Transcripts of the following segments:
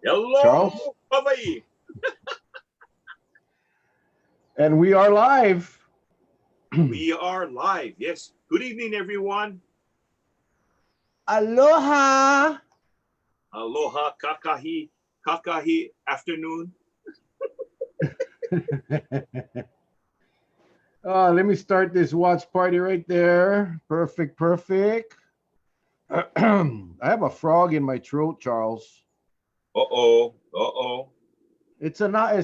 Hello, Charles. Hawaii. And we are live. We are live. Yes. Good evening, everyone. Aloha. Aloha, kakahi afternoon. Let me start this watch party right there. Perfect. I have a frog in my throat, Charles. Uh-oh. It's not a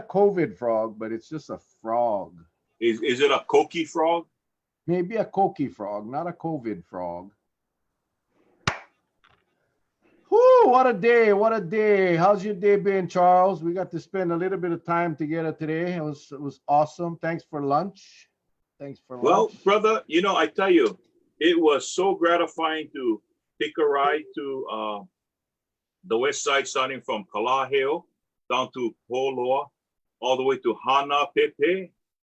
COVID frog, but it's just a frog. Is it a koki frog? Maybe a koki frog, not a COVID frog. Whoo, what a day. How's your day been, Charles? We got to spend a little bit of time together today. It was awesome. Thanks for lunch. Well, brother, I tell you, it was so gratifying to take a ride to the west side, starting from Kalaheo down to Poloa, all the way to Hana Pepe,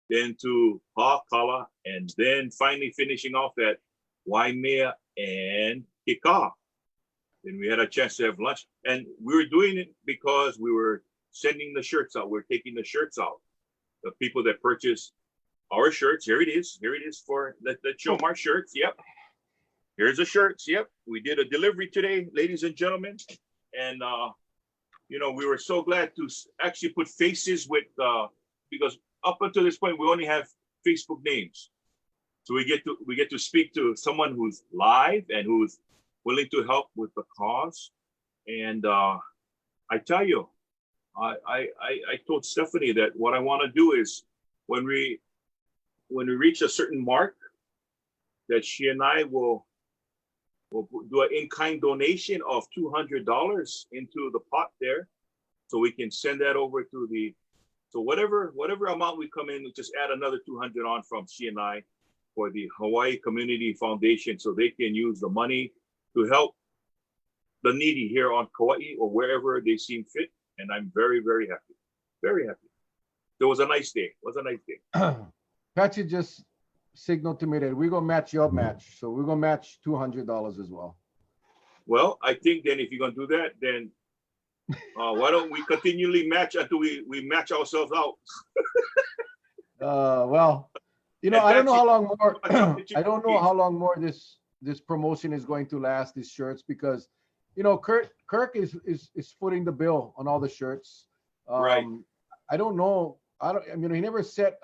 then to Pakala, and then finally finishing off at Waimea and Kika. Then we had a chance to have lunch, and we were doing it because we were sending the shirts out. We're taking the shirts out. The people that purchase our shirts, here it is for let's show them our shirts. Yep, here's the shirts. Yep, we did a delivery today, ladies and gentlemen, and we were so glad to actually put faces with because up until this point we only have Facebook names, so we get to speak to someone who's live and who's willing to help with the cause. And I tell you, I told Stephanie that what I want to do is when we reach a certain mark, that she and I will do an in-kind donation of $200 into the pot there, so we can send that over to so whatever amount we come in, we just add another 200 on from she and I for the Hawaii Community Foundation, so they can use the money to help the needy here on Kauai or wherever they seem fit. And I'm very, very happy. Very happy. It was a nice day. Patsy just signaled to me that we're gonna match your match. So we're gonna match $200 as well. Well, I think then if you're gonna do that, then why don't we continually match until we match ourselves out? Well, I don't know how long more. I don't know how long more this promotion is going to last. These shirts, because Kirk is footing the bill on all the shirts. Right. I don't know. He never set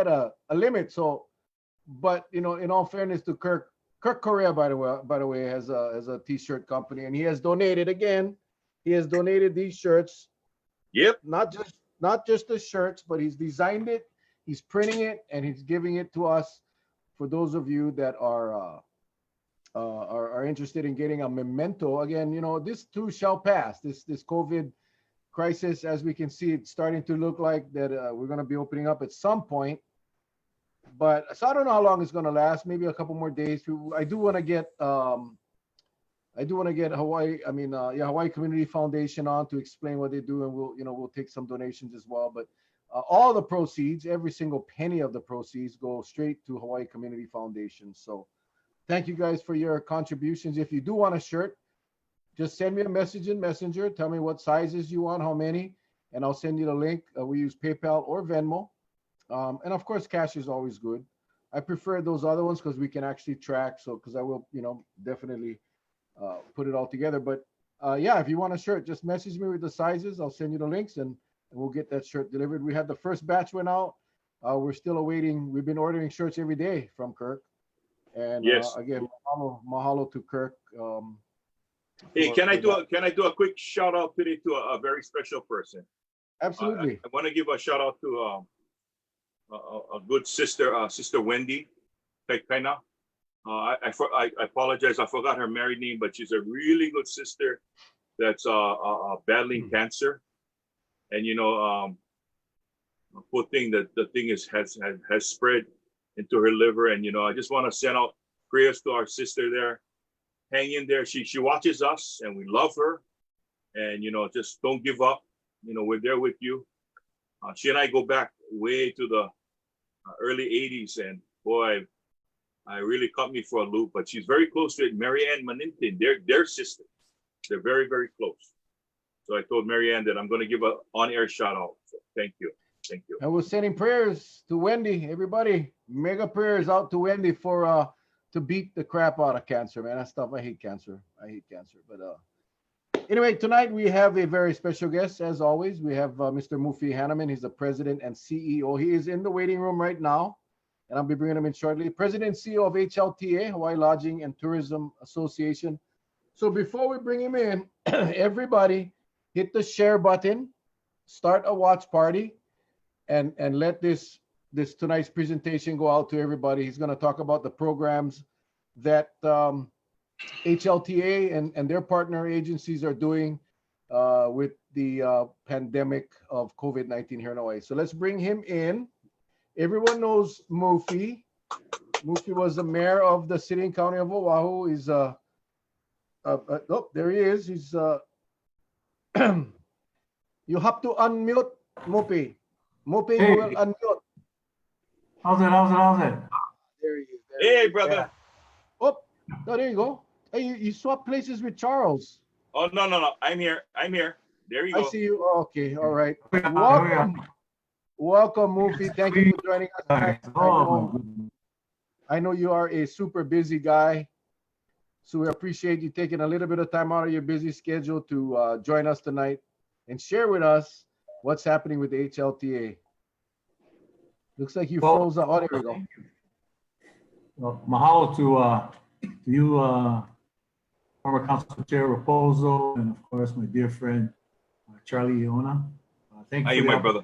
a limit. So, but in all fairness to Kirk Correa, by the way, has a t-shirt company, and he has donated again. He has donated these shirts. Yep. Not just the shirts, but he's designed it, he's printing it, and he's giving it to us for those of you that are interested in getting a memento. Again, this too shall pass. This COVID crisis, as we can see, it's starting to look like that we're going to be opening up at some point. But so I don't know how long it's going to last. Maybe a couple more days. I do want to get Hawaii. Hawaii Community Foundation on to explain what they do, and we'll take some donations as well. But all the proceeds, every single penny of the proceeds, go straight to Hawaii Community Foundation. So thank you guys for your contributions. If you do want a shirt, just send me a message in Messenger. Tell me what sizes you want, how many, and I'll send you the link. We use PayPal or Venmo. And of course, cash is always good. I prefer those other ones because we can actually track. So, because I will, definitely put it all together. But if you want a shirt, just message me with the sizes. I'll send you the links, and we'll get that shirt delivered. We had the first batch went out. We're still awaiting. We've been ordering shirts every day from Kirk. And yes. Again, mahalo to Kirk. Hey, can I do a quick shout out today to a very special person? Absolutely. I want to give a shout out to a good sister, Sister Wendy Kaina. I apologize, I forgot her married name, but she's a really good sister that's battling cancer. And poor thing, the thing has spread into her liver. And I just want to send out prayers to our sister there. Hang in there. She watches us, and we love her. And just don't give up. We're there with you. She and I go back way to the early 80s, and boy, really caught me for a loop, but she's very close to it. Marianne Manintin, they're sisters. They're very, very close. So I told Marianne that I'm going to give an on-air shout out. So thank you. Thank you. I was sending prayers to Wendy. Everybody, mega prayers out to Wendy for to beat the crap out of cancer, man. That stuff, I hate cancer. I hate cancer. But anyway, tonight we have a very special guest, as always. We have Mr. Mufi Hannemann. He's the president and CEO. He is in the waiting room right now, and I'll be bringing him in shortly. President and CEO of HLTA, Hawaii Lodging and Tourism Association. So before we bring him in, everybody hit the share button, start a watch party, and let this tonight's presentation go out to everybody. He's going to talk about the programs that HLTA and their partner agencies are doing with the pandemic of COVID-19 here in Hawaii. So let's bring him in. Everyone knows Mufi. Mufi was the mayor of the city and county of Oahu. He's oh, there he is. He's you have to unmute Mufi. Mufi, Hey. you will unmute. How's it? There he is. Hey, brother. Yeah. Oh, there you go. Hey, you swap places with Charles. Oh, no. I'm here. There you I go. see you. Okay, all right. Here we are. Welcome, Mufi. Thank you for joining us tonight. Oh, I know you are a super busy guy, so we appreciate you taking a little bit of time out of your busy schedule to join us tonight and share with us what's happening with the HLTA. Looks like you froze up. Oh, there we go. well, mahalo to you, former Council Chair Raposo, and of course my dear friend Charlie Iona. Thank How you, you, my brother?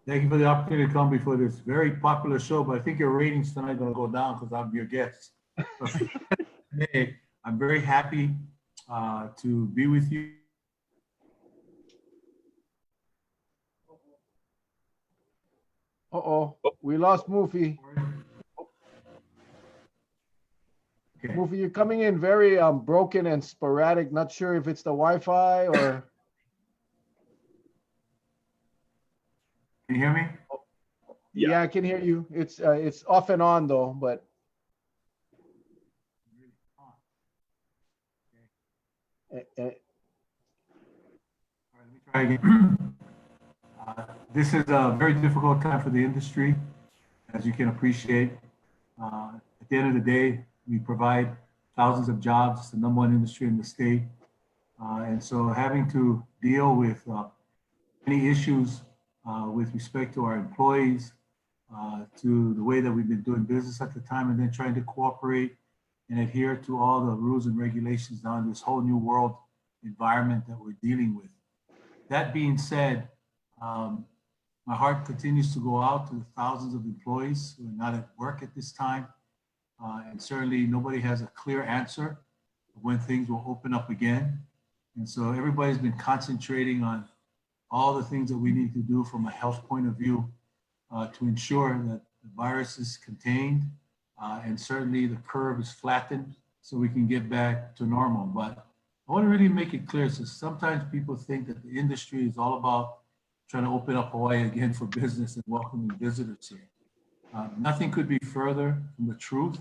Thank you for the opportunity to come before this very popular show. But I think your ratings tonight are going to go down because I'm your guest. Hey, I'm very happy to be with you. Uh-oh, we lost Mufi. Okay. Mufi, you're coming in very broken and sporadic. Not sure if it's the Wi-Fi or. Can you hear me? Yeah, I can hear you. It's off and on though, but. All right, let me try again. This is a very difficult time for the industry, as you can appreciate. At the end of the day, we provide thousands of jobs. It's the #1 industry in the state. And so having to deal with any issues with respect to our employees, to the way that we've been doing business at the time, and then trying to cooperate and adhere to all the rules and regulations now in this whole new world environment that we're dealing with. That being said, my heart continues to go out to the thousands of employees who are not at work at this time. And certainly nobody has a clear answer of when things will open up again. And so everybody's been concentrating on all the things that we need to do from a health point of view to ensure that the virus is contained and certainly the curve is flattened so we can get back to normal. But I want to really make it clear, so sometimes people think that the industry is all about trying to open up Hawaii again for business and welcoming visitors here. Nothing could be further from the truth.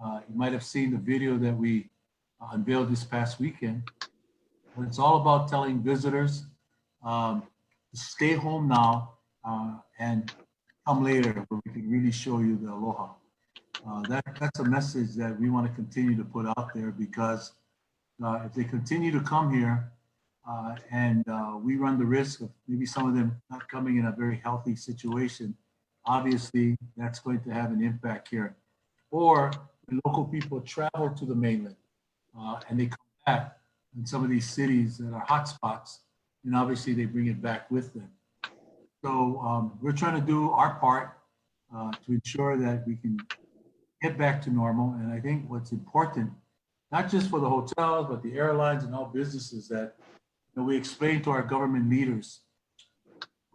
You might have seen the video that we unveiled this past weekend. But it's all about telling visitors to stay home now and come later where we can really show you the aloha. That's a message that we want to continue to put out there because if they continue to come here and we run the risk of maybe some of them not coming in a very healthy situation, obviously that's going to have an impact here. Or when local people travel to the mainland and they come back in some of these cities that are hotspots, and obviously they bring it back with them. So we're trying to do our part to ensure that we can get back to normal. And I think what's important, not just for the hotels, but the airlines and all businesses, that we explain to our government leaders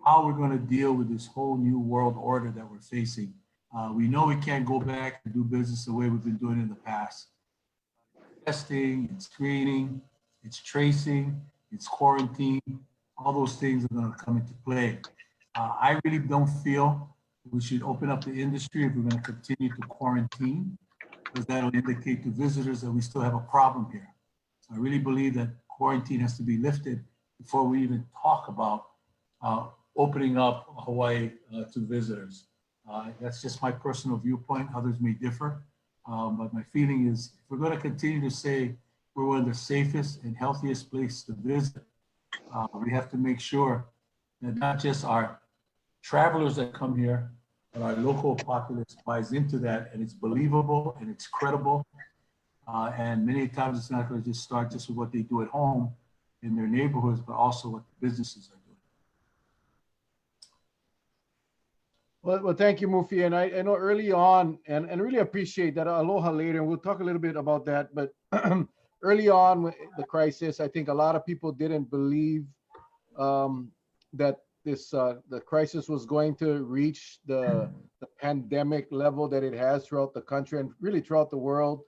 how we're going to deal with this whole new world order that we're facing. We know we can't go back and do business the way we've been doing in the past. Testing, it's screening, it's tracing, it's quarantine, all those things are going to come into play. I really don't feel We should open up the industry if we're going to continue to quarantine, because that'll indicate to visitors that we still have a problem here. So I really believe that quarantine has to be lifted before we even talk about opening up Hawaii to visitors. That's just my personal viewpoint. Others may differ. But my feeling is if we're going to continue to say we're one of the safest and healthiest places to visit, we have to make sure that not just our travelers that come here, but our local populace buys into that, and it's believable and it's credible. And many times it's not going to just start just with what they do at home in their neighborhoods, but also what the businesses are doing. Well, thank you, Mufi. And I know early on, and really appreciate that aloha later, and we'll talk a little bit about that. But early on with the crisis, I think a lot of people didn't believe that the crisis was going to reach the pandemic level that it has throughout the country and really throughout the world.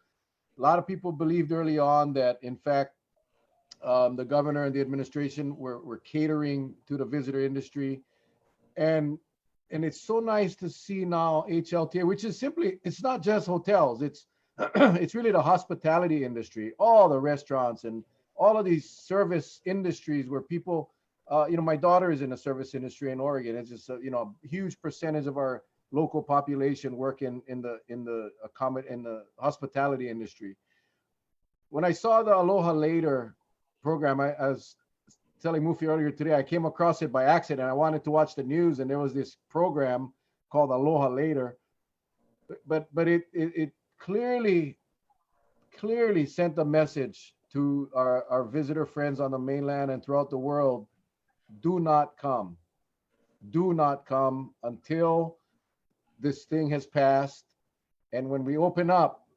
A lot of people believed early on that, in fact, the governor and the administration were catering to the visitor industry. And it's so nice to see now HLTA, which is simply, it's not just hotels, it's it's really the hospitality industry, all the restaurants and all of these service industries where people, my daughter is in the service industry in Oregon. It's just, a huge percentage of our local population work in the hospitality industry. When I saw the Aloha Later program, I was telling Mufi earlier today, I came across it by accident. I wanted to watch the news, and there was this program called Aloha Later, but it clearly sent a message to our visitor friends on the mainland and throughout the world: do not come until this thing has passed, and when we open up,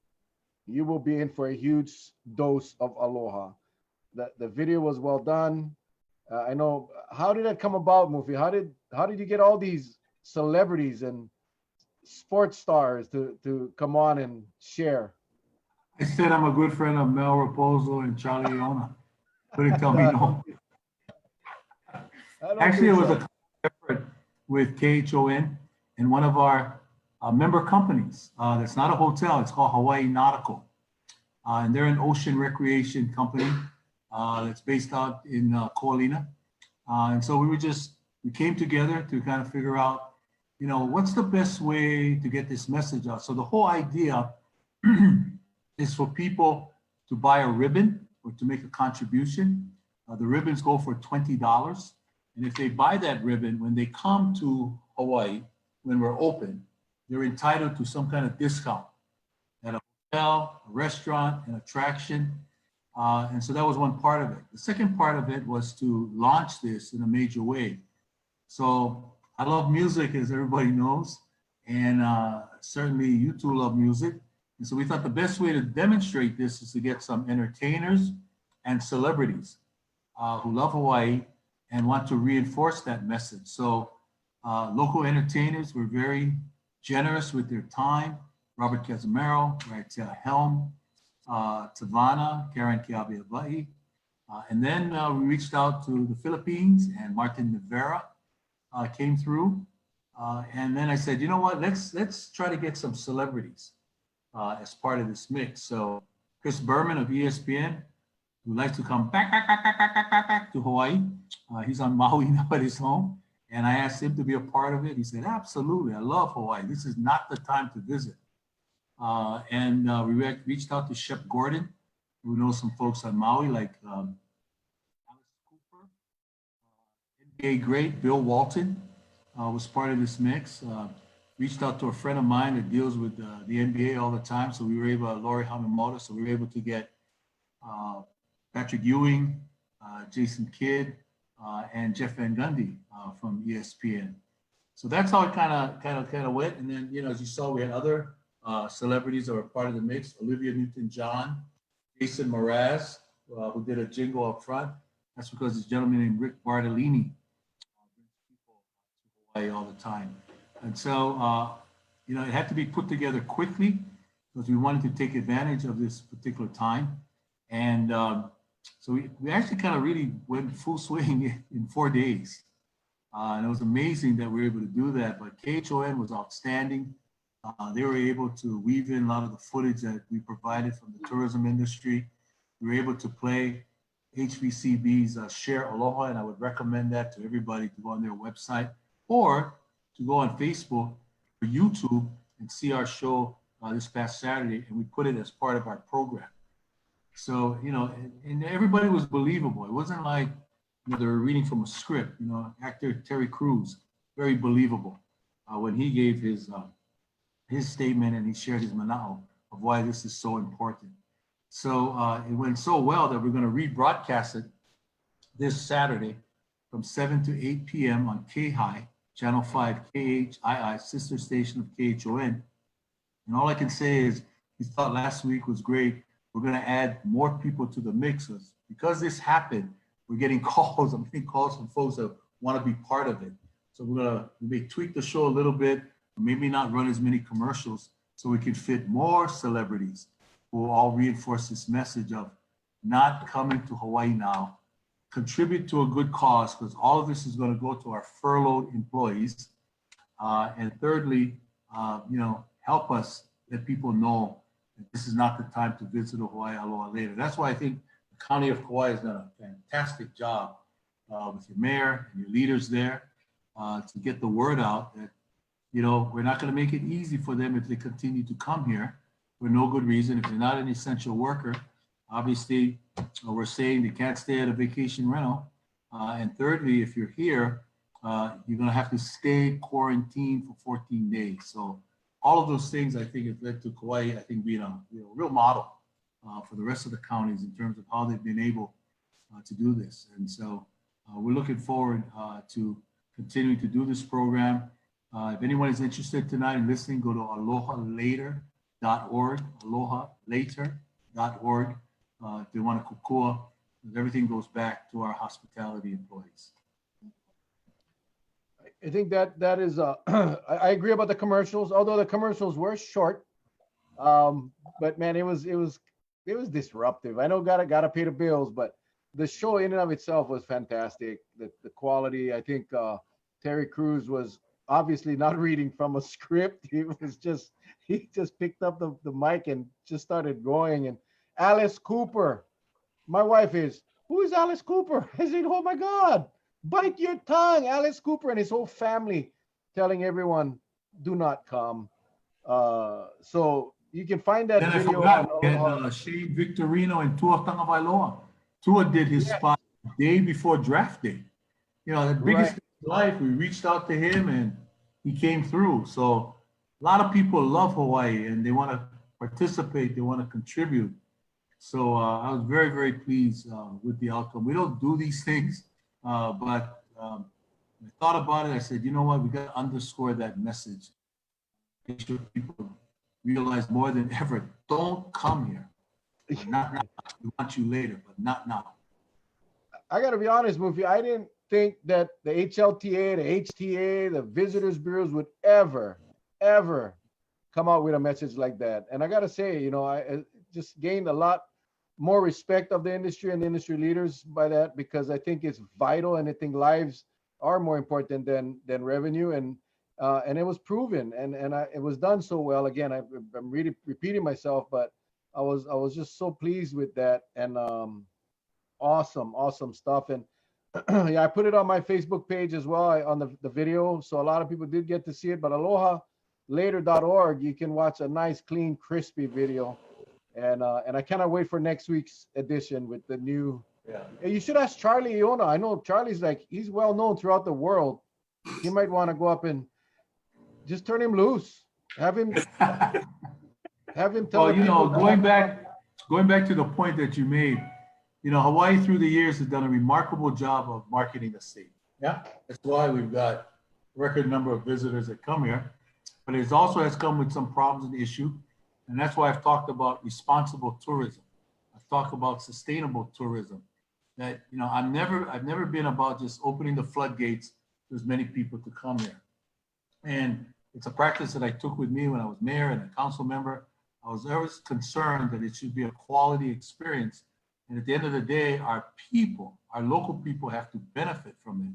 you will be in for a huge dose of aloha. The video was well done. I know. How did that come about, Mufi? How did you get all these celebrities and sports stars to come on and share? I said I'm a good friend of Mel Raposo and Charlie Iona. Couldn't tell me no. Actually, it was a effort with KHON and one of our member companies. That's not a hotel. It's called Hawaii Nautical. And they're an ocean recreation company that's based out in Ko'olina. And so we came together to kind of figure out, what's the best way to get this message out? So the whole idea is for people to buy a ribbon or to make a contribution. The ribbons go for $20. And if they buy that ribbon, when they come to Hawaii, when we're open, they're entitled to some kind of discount at a hotel, a restaurant, an attraction. And so that was one part of it. The second part of it was to launch this in a major way. So I love music, as everybody knows, and certainly you two love music. And so we thought the best way to demonstrate this is to get some entertainers and celebrities who love Hawaii and want to reinforce that message. So local entertainers were very generous with their time. Robert Casimiro, Raitea Helm, Tavana, Karen Kiabiawahi. And then we reached out to the Philippines, and Martin Rivera came through. And then I said, you know what, let's try to get some celebrities as part of this mix. So Chris Berman of ESPN, who likes to come back to Hawaii. He's on Maui now at his home. And I asked him to be a part of it. He said, absolutely, I love Hawaii. This is not the time to visit. And we reached out to Shep Gordon, who knows some folks on Maui, like Alice Cooper. NBA great Bill Walton was part of this mix. Reached out to a friend of mine that deals with the NBA all the time. So we were able, Lori Hamamoto, so we were able to get Patrick Ewing, Jason Kidd, and Jeff Van Gundy from ESPN. So that's how it kind of went. And then, as you saw, we had other celebrities that were part of the mix. Olivia Newton-John, Jason Mraz, who did a jingle up front. That's because this gentleman named Rick Bartolini brings people to Hawaii all the time. And so, it had to be put together quickly because we wanted to take advantage of this particular time. And so we actually kind of really went full swing in 4 days. And it was amazing that we were able to do that. But KHON was outstanding. They were able to weave in a lot of the footage that we provided from the tourism industry. We were able to play HVCB's Share Aloha, and I would recommend that to everybody to go on their website or to go on Facebook or YouTube and see our show this past Saturday, and we put it as part of our program. So, you know, and everybody was believable. It wasn't like, you know, they were reading from a script. You know, actor Terry Crews, very believable when he gave his statement and he shared his mana'o of why this is so important. So it went so well that we're going to rebroadcast it this Saturday from 7 to 8 p.m. on K-High, Channel 5, KHII, sister station of KHON. And all I can say is, we thought last week was great. We're going to add more people to the mixes. Because this happened, we're getting calls. I'm getting calls from folks that want to be part of it. So we're going to maybe tweak the show a little bit, maybe not run as many commercials so we can fit more celebrities who will all reinforce this message of not coming to Hawaii now, contribute to a good cause, because all of this is going to go to our furloughed employees. And thirdly, you know, help us let people know that this is not the time to visit Hawaii Aloha later. That's why I think the County of Kauai has done a fantastic job with your mayor and your leaders there to get the word out that, you know, we're not going to make it easy for them if they continue to come here for no good reason. If they're not an essential worker, obviously we're saying they can't stay at a vacation rental. And thirdly, if you're here, you're going to have to stay quarantined for 14 days. So all of those things, I think, have led to Kauai, I think, being a real model for the rest of the counties in terms of how they've been able to do this. And so we're looking forward to continuing to do this program. If anyone is interested tonight in listening, go to alohalater.org, alohalater.org. If they want to kukua, everything goes back to our hospitality employees. I think that is I agree about the commercials, although the commercials were short. But man, it was disruptive. I know gotta pay the bills, but the show in and of itself was fantastic. The quality, I think Terry Crews was obviously not reading from a script. He just picked up the mic and just started going. And Alice Cooper, my wife is, who is Alice Cooper? I said, oh my God, bite your tongue. Alice Cooper and his whole family telling everyone, do not come. So you can find that video. And Shane Victorino and Tua Tagovailoa. Tua did his spot the day before draft day. You know, the biggest thing in life, we reached out to him and he came through. So a lot of people love Hawaii and they want to participate, they want to contribute. So I was very, very pleased with the outcome. We don't do these things, but I thought about it. I said, you know what, we got to underscore that message. Make sure people realize more than ever, don't come here. Not now. We want you later, but not now. I got to be honest, Mufi, I didn't think that the HLTA, the HTA, the visitors bureaus would ever come out with a message like that. And I got to say, you know, I just gained a lot more respect of the industry and the industry leaders by that, because I think it's vital, and I think lives are more important than revenue. And it was proven, and it was done so well. Again, I'm really repeating myself, but I was just so pleased with that, and awesome stuff. And yeah, I put it on my Facebook page as well on the video, so a lot of people did get to see it. But alohalater.org, you can watch a nice, clean, crispy video, and I cannot wait for next week's edition with the new. Yeah. You should ask Charlie Iona. I know Charlie's he's well known throughout the world. He might want to go up and just turn him loose. Have him tell. Well, you know, going back to the point that you made, you know, Hawaii through the years has done a remarkable job of marketing the state. Yeah, that's why we've got a record number of visitors that come here. But it also has come with some problems and issues, and that's why I've talked about responsible tourism. I've talked about sustainable tourism. That, you know, I've never been about just opening the floodgates to as many people to come here. And it's a practice that I took with me when I was mayor and a council member. I was always concerned that it should be a quality experience. And at the end of the day, our people, our local people, have to benefit from it.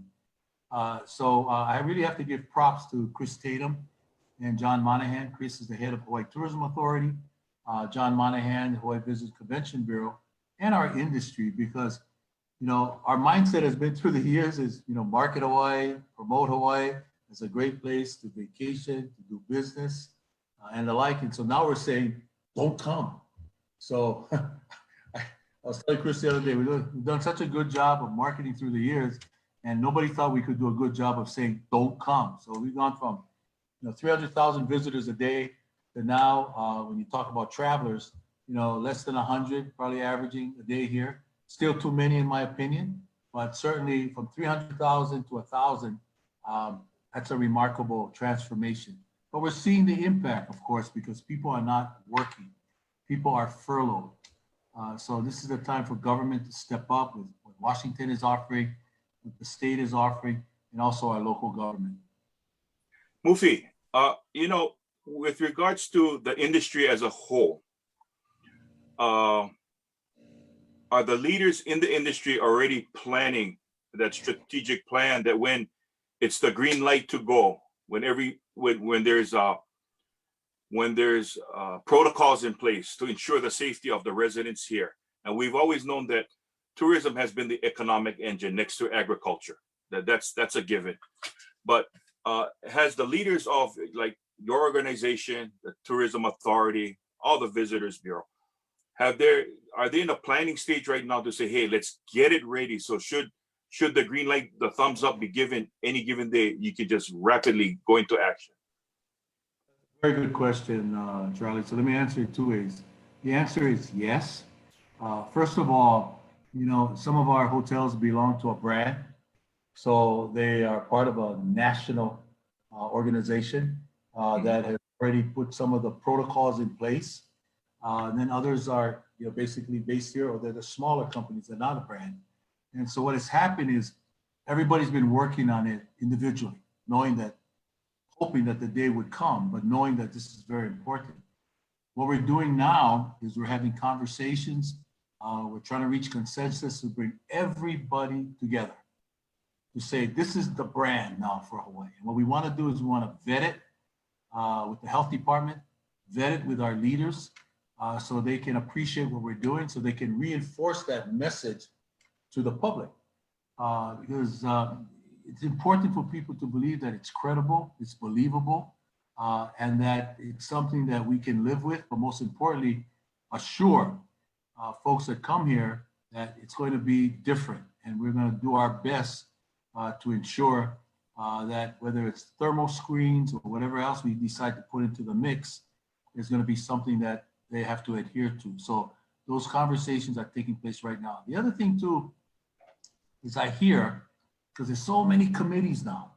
I really have to give props to Chris Tatum and John Monahan. Chris is the head of Hawaii Tourism Authority. John Monahan, the Hawaii Visitors Convention Bureau, and our industry, because our mindset has been through the years is, market Hawaii, promote Hawaii as a great place to vacation, to do business, and the like. And so now we're saying, don't come. So I was telling Chris the other day, we've done such a good job of marketing through the years, and nobody thought we could do a good job of saying, don't come. So we've gone from 300,000 visitors a day to now, when you talk about travelers, less than 100, probably averaging a day here. Still too many in my opinion, but certainly from 300,000 to 1,000, that's a remarkable transformation. But we're seeing the impact, of course, because people are not working. People are furloughed. So this is the time for government to step up with what Washington is offering, what the state is offering, and also our local government. Mufi, with regards to the industry as a whole, are the leaders in the industry already planning that strategic plan that when it's the green light to go, when there's protocols in place to ensure the safety of the residents here? And we've always known that tourism has been the economic engine next to agriculture. That's a given. But has the leaders of like your organization, the Tourism Authority, all the Visitors Bureau, are they in a planning stage right now to say, hey, let's get it ready? So should the green light, the thumbs up be given any given day, you can just rapidly go into action? Very good question, Charlie. So let me answer it two ways. The answer is yes. First of all, some of our hotels belong to a brand. So they are part of a national organization that has already put some of the protocols in place. And then others are basically based here, or they're the smaller companies, they're not a brand. And so what has happened is everybody's been working on it individually, hoping that the day would come, but knowing that this is very important. What we're doing now is we're having conversations. We're trying to reach consensus to bring everybody together to say, this is the brand now for Hawaii. And what we want to do is we want to vet it with the health department, vet it with our leaders, so they can appreciate what we're doing, so they can reinforce that message to the public. Because it's important for people to believe that it's credible, it's believable, and that it's something that we can live with, but most importantly, assure folks that come here that it's going to be different. And we're going to do our best to ensure that whether it's thermal screens or whatever else we decide to put into the mix, is going to be something that they have to adhere to. So those conversations are taking place right now. The other thing too is I hear, because there's so many committees now,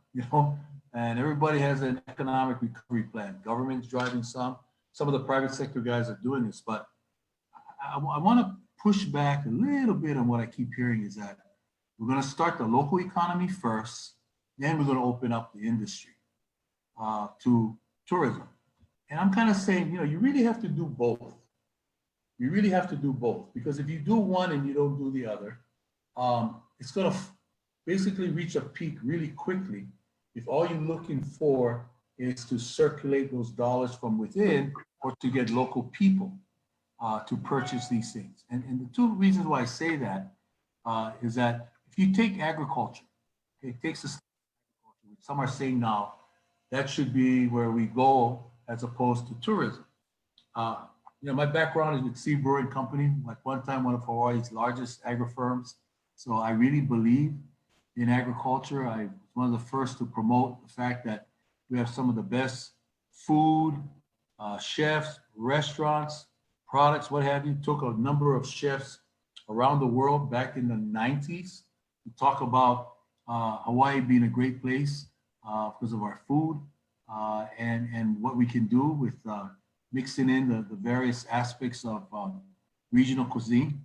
and everybody has an economic recovery plan. Government's driving some of the private sector guys are doing this, but I want to push back a little bit on what I keep hearing is that we're going to start the local economy first, then we're going to open up the industry to tourism. And I'm kind of saying, you really have to do both. You really have to do both, because if you do one and you don't do the other, it's going to basically reach a peak really quickly if all you're looking for is to circulate those dollars from within or to get local people to purchase these things. And the two reasons why I say that is that if you take agriculture, it takes a agriculture, which some are saying now that should be where we go as opposed to tourism. My background is with Sea Brewing Company, at one time one of Hawaii's largest agri firms. So I really believe in agriculture. I was one of the first to promote the fact that we have some of the best food, chefs, restaurants, products, what have you. Took a number of chefs around the world back in the 90s to talk about Hawaii being a great place because of our food and what we can do with mixing in the various aspects of regional cuisine.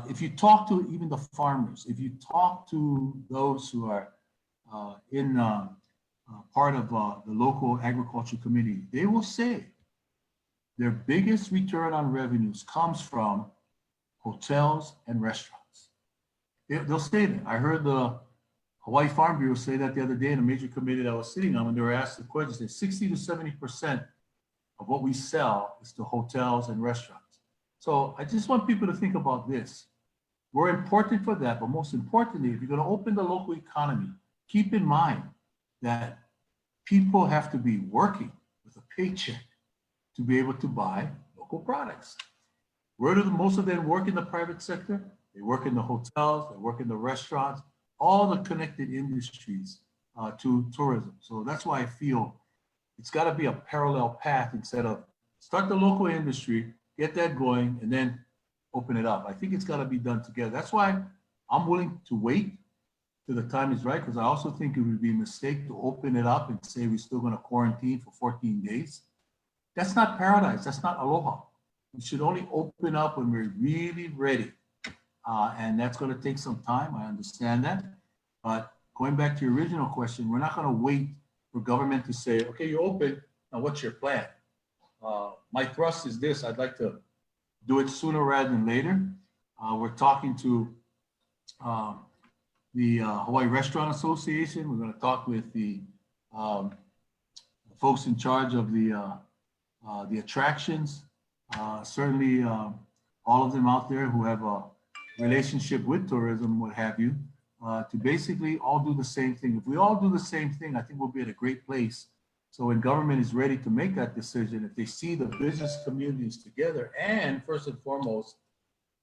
If you talk to even the farmers, if you talk to those who are in part of the local agriculture community, they will say their biggest return on revenues comes from hotels and restaurants. They'll say that. I heard the Hawaii Farm Bureau say that the other day in a major committee that I was sitting on when they were asked the question, that 60 to 70% of what we sell is to hotels and restaurants. So I just want people to think about this. We're important for that, but most importantly, if you're going to open the local economy, keep in mind that people have to be working with a paycheck to be able to buy local products. Where do most of them work in the private sector? They work in the hotels, they work in the restaurants, all the connected industries to tourism. So that's why I feel it's got to be a parallel path instead of start the local industry, get that going, and then open it up. I think it's got to be done together. That's why I'm willing to wait till the time is right, because I also think it would be a mistake to open it up and say we're still going to quarantine for 14 days. That's not paradise. That's not aloha. We should only open up when we're really ready. And that's going to take some time. I understand that. But going back to your original question, we're not going to wait for government to say, okay, you're open. Now, what's your plan? My thrust is this. I'd like to do it sooner rather than later. We're talking to the Hawaii Restaurant Association. We're going to talk with the folks in charge of the attractions. Certainly all of them out there who have a relationship with tourism, what have you, to basically all do the same thing. If we all do the same thing, I think we'll be at a great place. So when government is ready to make that decision, if they see the business communities together, and first and foremost,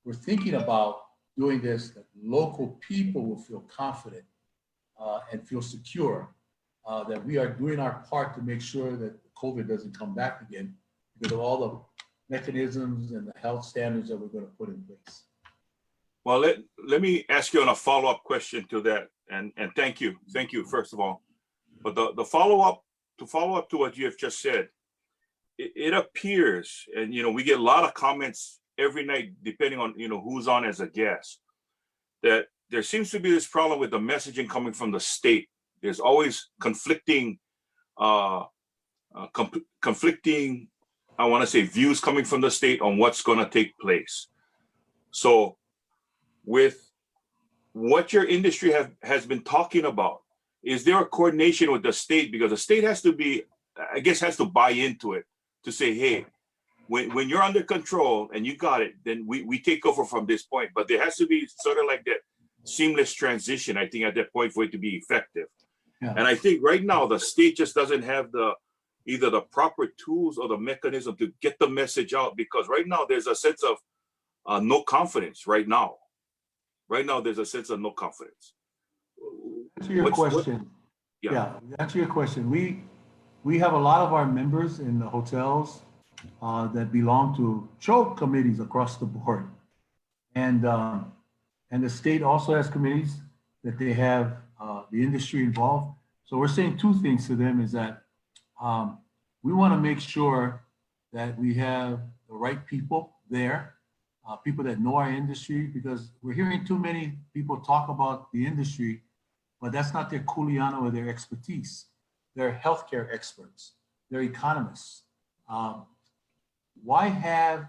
we're thinking about doing this, that local people will feel confident and feel secure that we are doing our part to make sure that COVID doesn't come back again because of all the mechanisms and the health standards that we're going to put in place. Well, let me ask you on a follow-up question to that, and thank you first of all. But the follow-up to what you have just said, it appears, and we get a lot of comments every night, depending on who's on as a guest, that there seems to be this problem with the messaging coming from the state. There's always conflicting, I want to say, views coming from the state on what's going to take place. So with what your industry has been talking about, is there a coordination with the state? Because the state has to be, I guess, has to buy into it to say, hey, when you're under control and you got it, then we take over from this point. But there has to be sort of like that seamless transition, I think, at that point for it to be effective. Yeah. And I think right now the state just doesn't have either the proper tools or the mechanism to get the message out, because right now there's a sense of no confidence right now. Right now there's a sense of no confidence. To your question, answer your question. We have a lot of our members in the hotels that belong to choke committees across the board, and the state also has committees that they have the industry involved. So we're saying two things to them: is that we want to make sure that we have the right people there, people that know our industry, because we're hearing too many people talk about the industry, but that's not their kuleana or their expertise. They're healthcare experts, they're economists. Why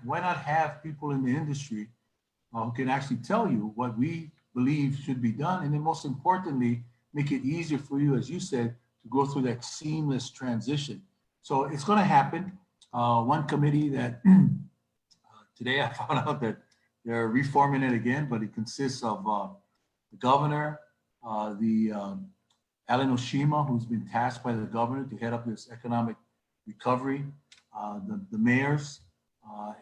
not have people in the industry who can actually tell you what we believe should be done, and then most importantly, make it easier for you, as you said, to go through that seamless transition. So it's going to happen. One committee that today I found out that they're reforming it again, but it consists of the governor, Alan Oshima, who's been tasked by the governor to head up this economic recovery, the mayors,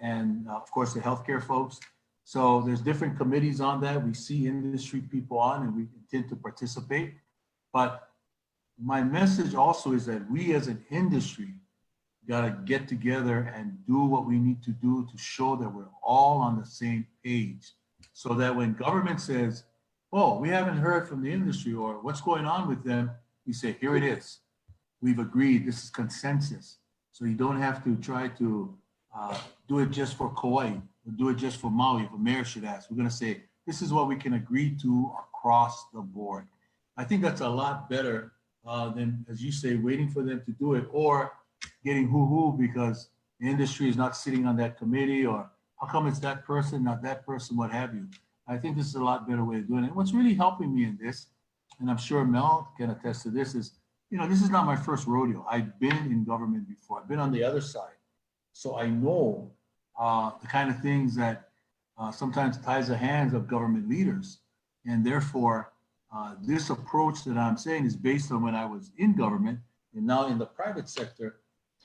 and of course the healthcare folks. So there's different committees on that. We see industry people on, and we intend to participate. But my message also is that we as an industry got to get together and do what we need to do to show that we're all on the same page, so that when government says, oh, we haven't heard from the industry, or what's going on with them, we say, here it is. We've agreed, this is consensus. So you don't have to try to do it just for Kauai, or do it just for Maui, if a mayor should ask. We're gonna say, this is what we can agree to across the board. I think that's a lot better than, as you say, waiting for them to do it, or getting hoo-hoo because the industry is not sitting on that committee, or how come it's that person, not that person, what have you. I think this is a lot better way of doing it. What's really helping me in this and I'm sure Mel can attest to this, is, this is not my first rodeo. I've been in government before. I've been on the other side. So I know the kind of things that sometimes ties the hands of government leaders. And therefore, this approach that I'm saying is based on when I was in government and now in the private sector.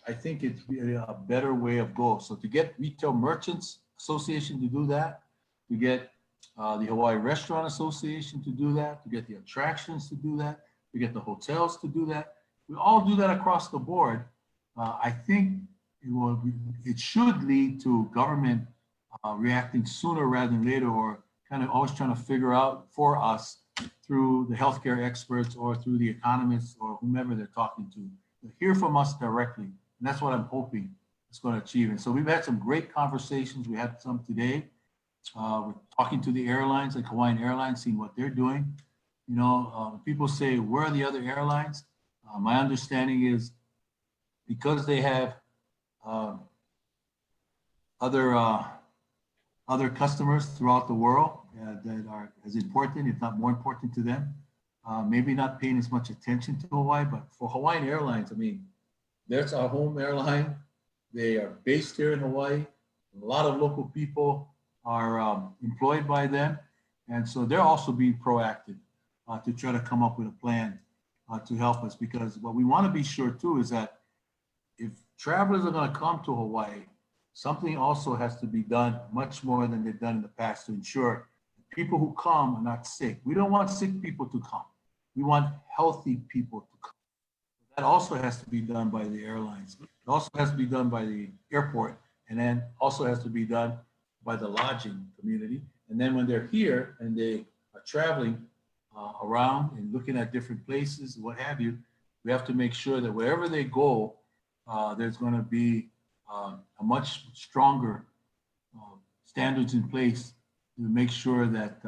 I think it's a better way of going. So to get Retail Merchants Association to do that, to get the Hawaii Restaurant Association to do that, to get the attractions to do that, to get the hotels to do that, we all do that across the board. I think it should lead to government reacting sooner rather than later, or kind of always trying to figure out for us through the healthcare experts or through the economists or whomever they're talking to hear from us directly. And that's what I'm hoping it's going to achieve. And so we've had some great conversations. We had some today. We're talking to the airlines, like Hawaiian Airlines, seeing what they're doing. People say, where are the other airlines? My understanding is because they have other customers throughout the world that are as important, if not more important to them, maybe not paying as much attention to Hawaii. But for Hawaiian Airlines, I mean, that's our home airline. They are based here in Hawaii. A lot of local people are employed by them. And so they're also being proactive to try to come up with a plan to help us, because what we want to be sure too is that if travelers are going to come to Hawaii, something also has to be done much more than they've done in the past to ensure that people who come are not sick. We don't want sick people to come. We want healthy people to come. That also has to be done by the airlines. It also has to be done by the airport, and then also has to be done by the lodging community. And then when they're here and they are traveling around and looking at different places, what have you, we have to make sure that wherever they go, there's going to be a much stronger standards in place to make sure that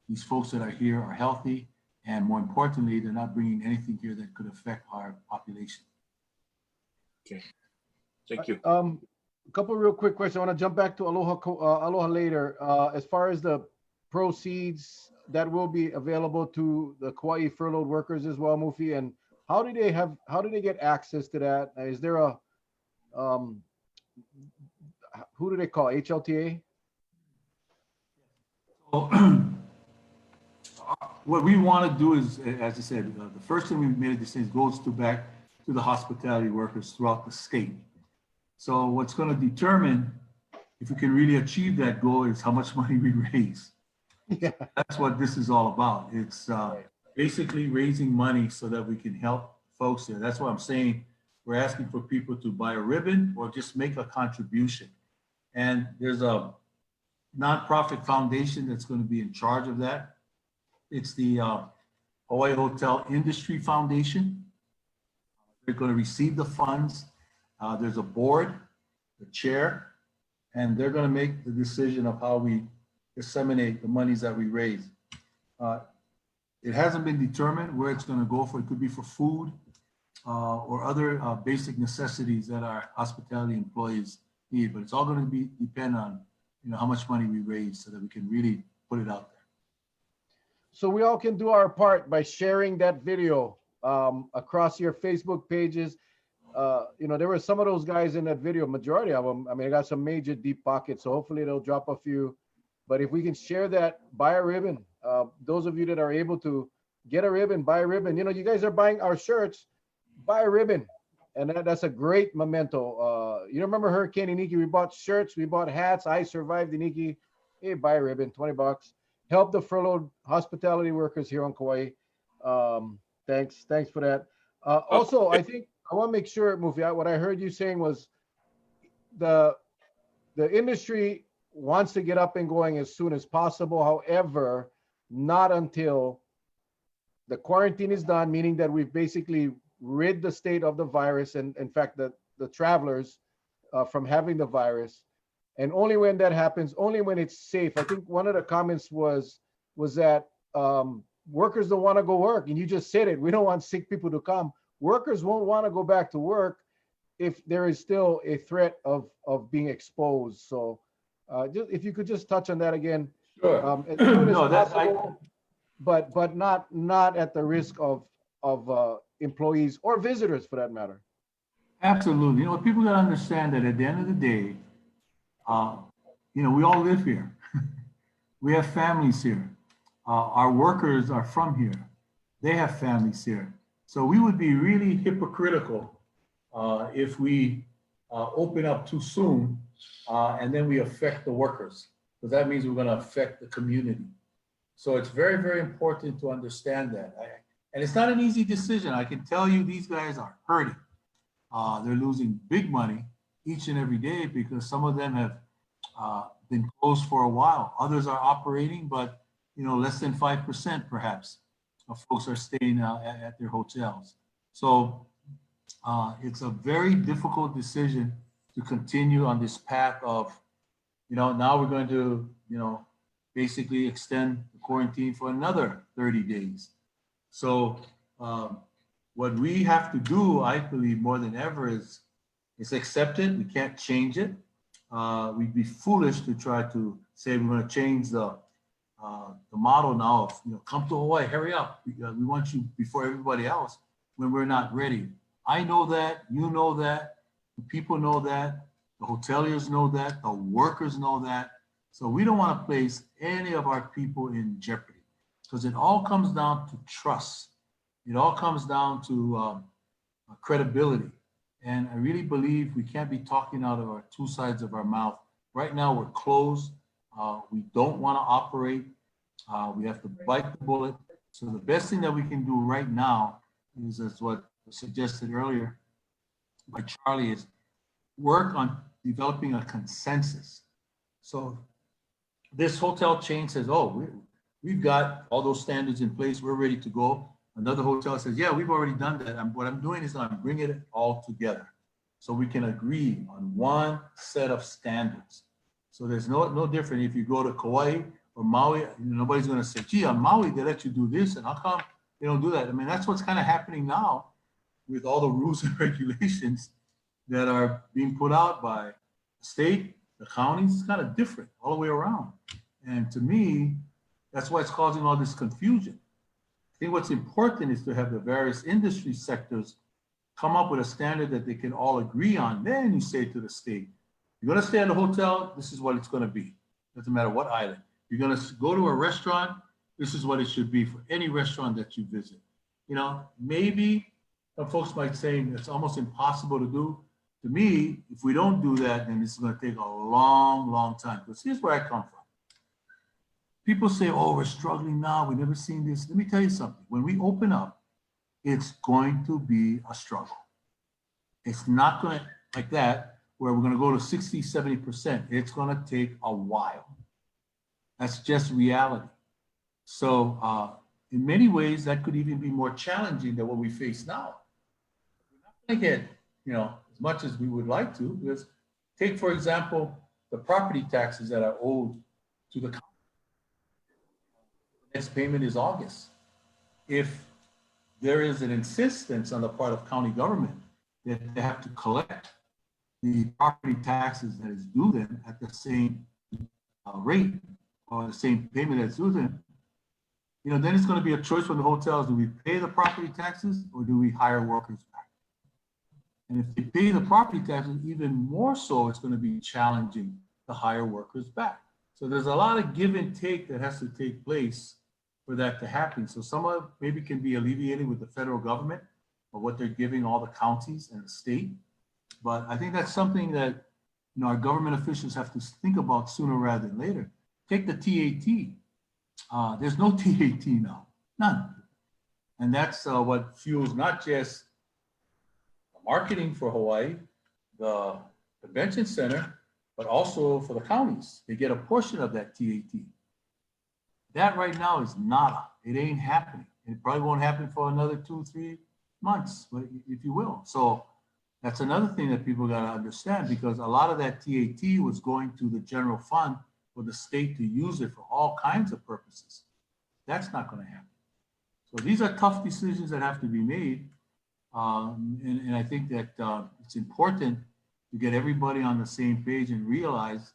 these folks that are here are healthy, and more importantly, they're not bringing anything here that could affect our population. Okay, thank you. A couple of real quick questions. I want to jump back to Aloha later. As far as the proceeds that will be available to the Kauai furloughed workers as well, Mufi, and how do they get access to that? Is there a who do they call, HLTA? So, what we want to do is, as I said, the first thing we made a decision goes back to the hospitality workers throughout the state. So what's going to determine if we can really achieve that goal is how much money we raise. Yeah. That's what this is all about. It's basically raising money so that we can help folks there. That's what I'm saying. We're asking for people to buy a ribbon or just make a contribution. And there's a nonprofit foundation that's going to be in charge of that. It's the Hawaii Hotel Industry Foundation. They're going to receive the funds. There's a board, the chair, and they're going to make the decision of how we disseminate the monies that we raise. It hasn't been determined where it's going to go for. It could be for food or other basic necessities that our hospitality employees need, but it's all going to depend on how much money we raise so that we can really put it out there. So we all can do our part by sharing that video across your Facebook pages. There were some of those guys in that video, majority of them. I mean, I got some major deep pockets, so hopefully they'll drop a few. But if we can share that, buy a ribbon. Those of you that are able to get a ribbon, buy a ribbon. You guys are buying our shirts, buy a ribbon. And that's a great memento. You remember Hurricane Iniki? We bought shirts, we bought hats. I survived Iniki. Hey, buy a ribbon, $20. Help the furloughed hospitality workers here on Kauai. Thanks for that. Also, I think I want to make sure, Mufi, what I heard you saying was the industry wants to get up and going as soon as possible. However, not until the quarantine is done, meaning that we've basically rid the state of the virus, and in fact, the travelers from having the virus. And only when that happens, only when it's safe. I think one of the comments was that workers don't want to go work. And you just said it. We don't want sick people to come. Workers won't want to go back to work if there is still a threat of being exposed. So if you could just touch on that again. Sure. but not at the risk of employees or visitors for that matter. Absolutely. You know, people got to understand that at the end of the day, uh, you know, we all live here. We have families here. Our workers are from here. They have families here. So we would be really hypocritical if we open up too soon and then we affect the workers, because that means we're going to affect the community. So it's very, very important to understand that. And it's not an easy decision. I can tell you these guys are hurting. They're losing big money each and every day because some of them have been closed for a while. Others are operating, but you know, less than 5% perhaps of folks are staying at their hotels. So it's a very difficult decision to continue on this path of, you know, now we're going to, you know, basically extend the quarantine for another 30 days. So what we have to do, I believe, more than ever is accept it. We can't change it. We'd be foolish to try to say we're going to change the model now of, you know, come to Hawaii, hurry up. We want you before everybody else when we're not ready. I know that, you know that, the people know that, the hoteliers know that, the workers know that. So we don't want to place any of our people in jeopardy, because it all comes down to trust. It all comes down to credibility. And I really believe we can't be talking out of our two sides of our mouth. Right now, we're closed. We don't want to operate. We have to bite the bullet. So the best thing that we can do right now is, as what was suggested earlier by Charlie, is work on developing a consensus. So this hotel chain says, oh, we've got all those standards in place. We're ready to go. Another hotel says, yeah, we've already done that. What I'm doing is I'm bringing it all together so we can agree on one set of standards. So there's no different if you go to Kauai or Maui. Nobody's going to say, gee, on Maui, they let you do this, and how come they don't do that? I mean, that's what's kind of happening now with all the rules and regulations that are being put out by the state, the counties. It's kind of different all the way around. And to me, that's why it's causing all this confusion. I think what's important is to have the various industry sectors come up with a standard that they can all agree on. Then you say to the state, you're going to stay at a hotel, this is what it's going to be. Doesn't matter what island. You're going to go to a restaurant, this is what it should be for any restaurant that you visit. You know, maybe some folks might say it's almost impossible to do. To me, if we don't do that, then this is going to take a long, long time. Because here's where I come from. People say, oh, we're struggling now. We've never seen this. Let me tell you something. When we open up, it's going to be a struggle. It's not going to, like that, where we're going to go to 60, 70%. It's going to take a while. That's just reality. So in many ways, that could even be more challenging than what we face now. We're not going to get, you know, as much as we would like to, because take, for example, the property taxes that are owed to the county. The next payment is August. If there is an insistence on the part of county government that they have to collect the property taxes that is due them at the same rate or the same payment that's due them, you know, then it's going to be a choice from the hotels. Do we pay the property taxes or do we hire workers back? And if they pay the property taxes, even more so, it's going to be challenging to hire workers back. So there's a lot of give and take that has to take place for that to happen. So some of it maybe can be alleviated with the federal government or what they're giving all the counties and the state. But I think that's something that, you know, our government officials have to think about sooner rather than later. Take the TAT. There's no TAT now, none. And that's what fuels not just the marketing for Hawaii, the convention center, but also for the counties. They get a portion of that TAT. That right now is nada. It ain't happening. It probably won't happen for another 2-3 months, but if you will. So that's another thing that people got to understand, because a lot of that TAT was going to the general fund for the state to use it for all kinds of purposes. That's not going to happen. So these are tough decisions that have to be made. And I think that it's important to get everybody on the same page and realize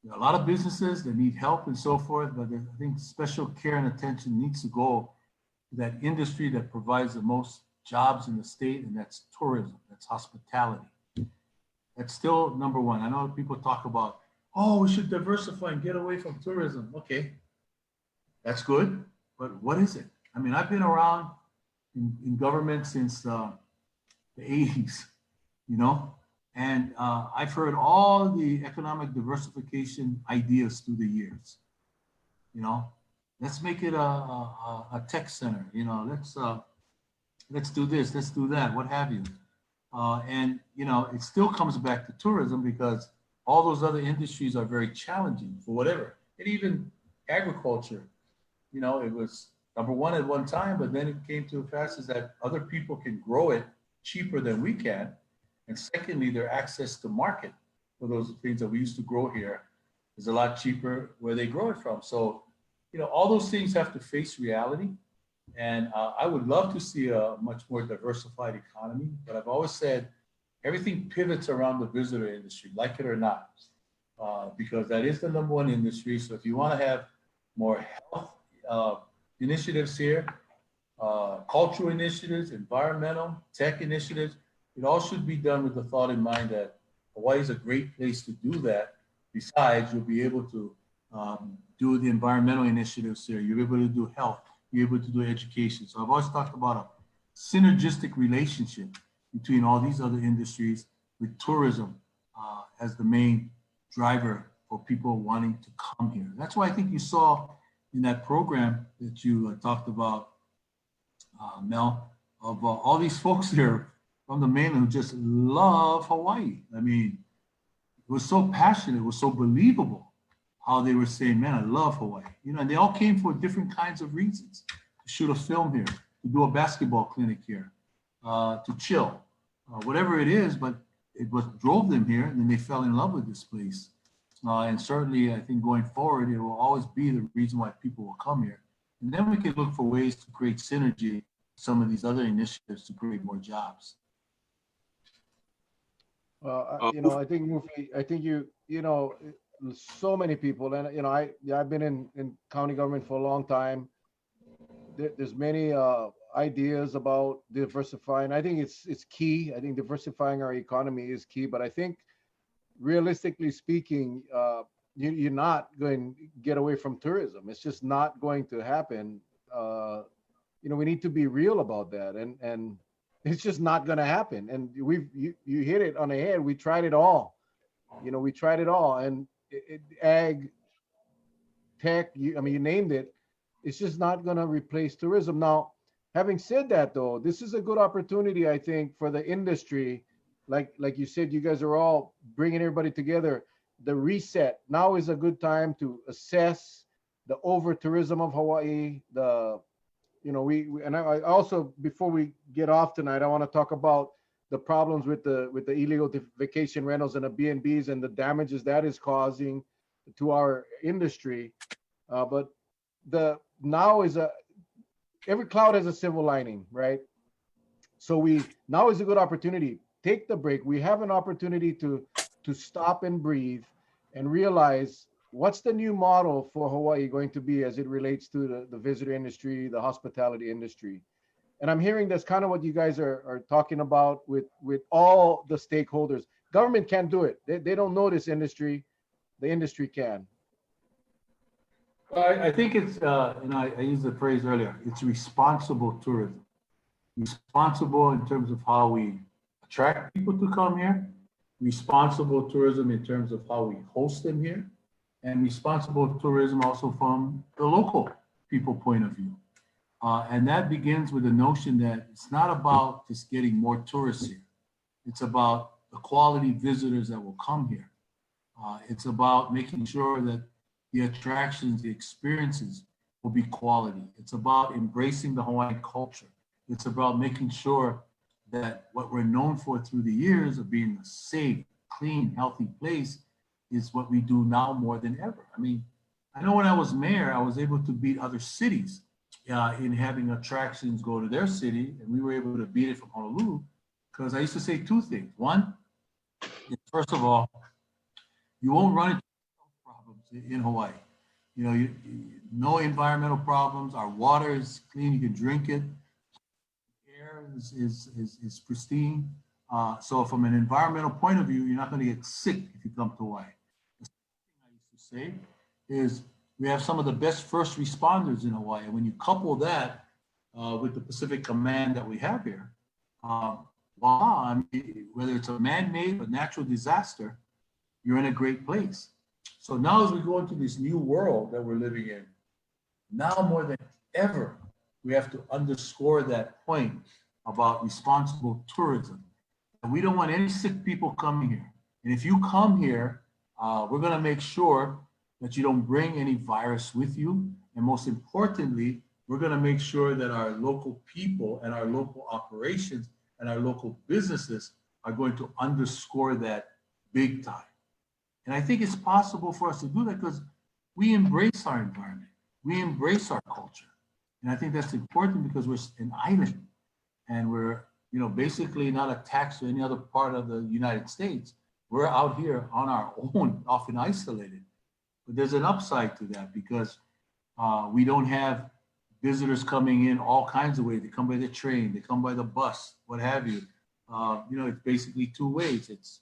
There are a lot of businesses that need help and so forth, but I think special care and attention needs to go to that industry that provides the most jobs in the state, and that's tourism, that's hospitality. That's still number one. I know people talk about, oh, we should diversify and get away from tourism. Okay, that's good, but what is it? I mean, I've been around in government since the 80s, you know, and I've heard all the economic diversification ideas through the years. You know, let's make it a tech center. You know, let's do this, let's do that, what have you. And you know, it still comes back to tourism because all those other industries are very challenging for whatever. And even agriculture, you know, it was number one at one time, but then it came to a pass is that other people can grow it cheaper than we can. And secondly, their access to market for those things that we used to grow here is a lot cheaper where they grow it from. So, you know, all those things have to face reality. And I would love to see a much more diversified economy, but I've always said everything pivots around the visitor industry, like it or not, because that is the number one industry. So if you want to have more health initiatives here, cultural initiatives, environmental, tech initiatives, it all should be done with the thought in mind that Hawaii is a great place to do that. Besides, you'll be able to do the environmental initiatives here. You'll be able to do health. You're able to do education. So I've always talked about a synergistic relationship between all these other industries with tourism as the main driver for people wanting to come here. That's why I think you saw in that program that you talked about, Mel, of all these folks here from the mainland who just love Hawaii. I mean, it was so passionate, it was so believable how they were saying, man, I love Hawaii. You know, and they all came for different kinds of reasons. To shoot a film here, to do a basketball clinic here, to chill, whatever it is, but it was drove them here, and then they fell in love with this place. And certainly, I think going forward, it will always be the reason why people will come here. And then we can look for ways to create synergy with some of these other initiatives to create more jobs. Well, you know, I think Mufi, I think you know, so many people, and you know, I've been in county government for a long time. There's many ideas about diversifying. I think it's key. I think diversifying our economy is key. But I think, realistically speaking, you're not going to get away from tourism. It's just not going to happen. You know, we need to be real about that, and it's just not going to happen. And you hit it on the head. We tried it all. You know, we tried it all, and ag, tech. I mean, you named it. It's just not going to replace tourism. Now, having said that, though, this is a good opportunity, I think, for the industry. Like you said, you guys are all bringing everybody together. The reset now is a good time to assess the over tourism of Hawaii. You know, I also, before we get off tonight, I want to talk about the problems with the illegal vacation rentals and the B&Bs and the damages that is causing to our industry. But now is every cloud has a silver lining, right? So now is a good opportunity. Take the break. We have an opportunity to stop and breathe and realize what's the new model for Hawaii going to be as it relates to the visitor industry, the hospitality industry. And I'm hearing that's kind of what you guys are talking about with all the stakeholders. Government can't do it. They don't know this industry. The industry can. Well, I think it's, I used the phrase earlier, it's responsible tourism. Responsible in terms of how we attract people to come here, responsible tourism in terms of how we host them here, and responsible tourism also from the local people point of view. And that begins with the notion that it's not about just getting more tourists here. It's about the quality visitors that will come here. It's about making sure that the attractions, the experiences will be quality. It's about embracing the Hawaiian culture. It's about making sure that what we're known for through the years of being a safe, clean, healthy place is what we do now more than ever. I mean, I know when I was mayor, I was able to beat other cities in having attractions go to their city, and we were able to beat it from Honolulu because I used to say two things. One, is first of all, you won't run into in Hawaii. You know, no environmental problems. Our water is clean. You can drink it. Air is pristine. So from an environmental point of view, you're not going to get sick if you come to Hawaii. The second thing I used to say is we have some of the best first responders in Hawaii. And when you couple that with the Pacific Command that we have here, voila, I mean, whether it's a man-made or natural disaster, you're in a great place. So now as we go into this new world that we're living in, now more than ever, we have to underscore that point about responsible tourism. And we don't want any sick people coming here. And if you come here, we're going to make sure that you don't bring any virus with you. And most importantly, we're going to make sure that our local people and our local operations and our local businesses are going to underscore that big time. And I think it's possible for us to do that because we embrace our environment. We embrace our culture. And I think that's important because we're an island and we're, you know, basically not attached to any other part of the United States. We're out here on our own, often isolated. But there's an upside to that because we don't have visitors coming in all kinds of ways. They come by the train, they come by the bus, what have you. You know, it's basically two ways. It's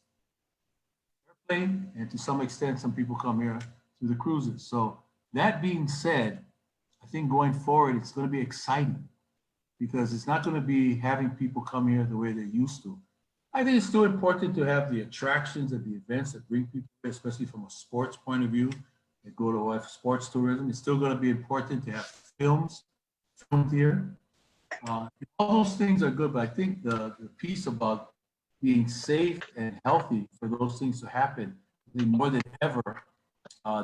airplane, and to some extent, some people come here through the cruises. So that being said, I think going forward, it's going to be exciting because it's not going to be having people come here the way they used to. I think it's still important to have the attractions and the events that bring people, especially from a sports point of view, that go to sports tourism. It's still going to be important to have films filmed here. All those things are good, but I think the piece about being safe and healthy for those things to happen, I think more than ever,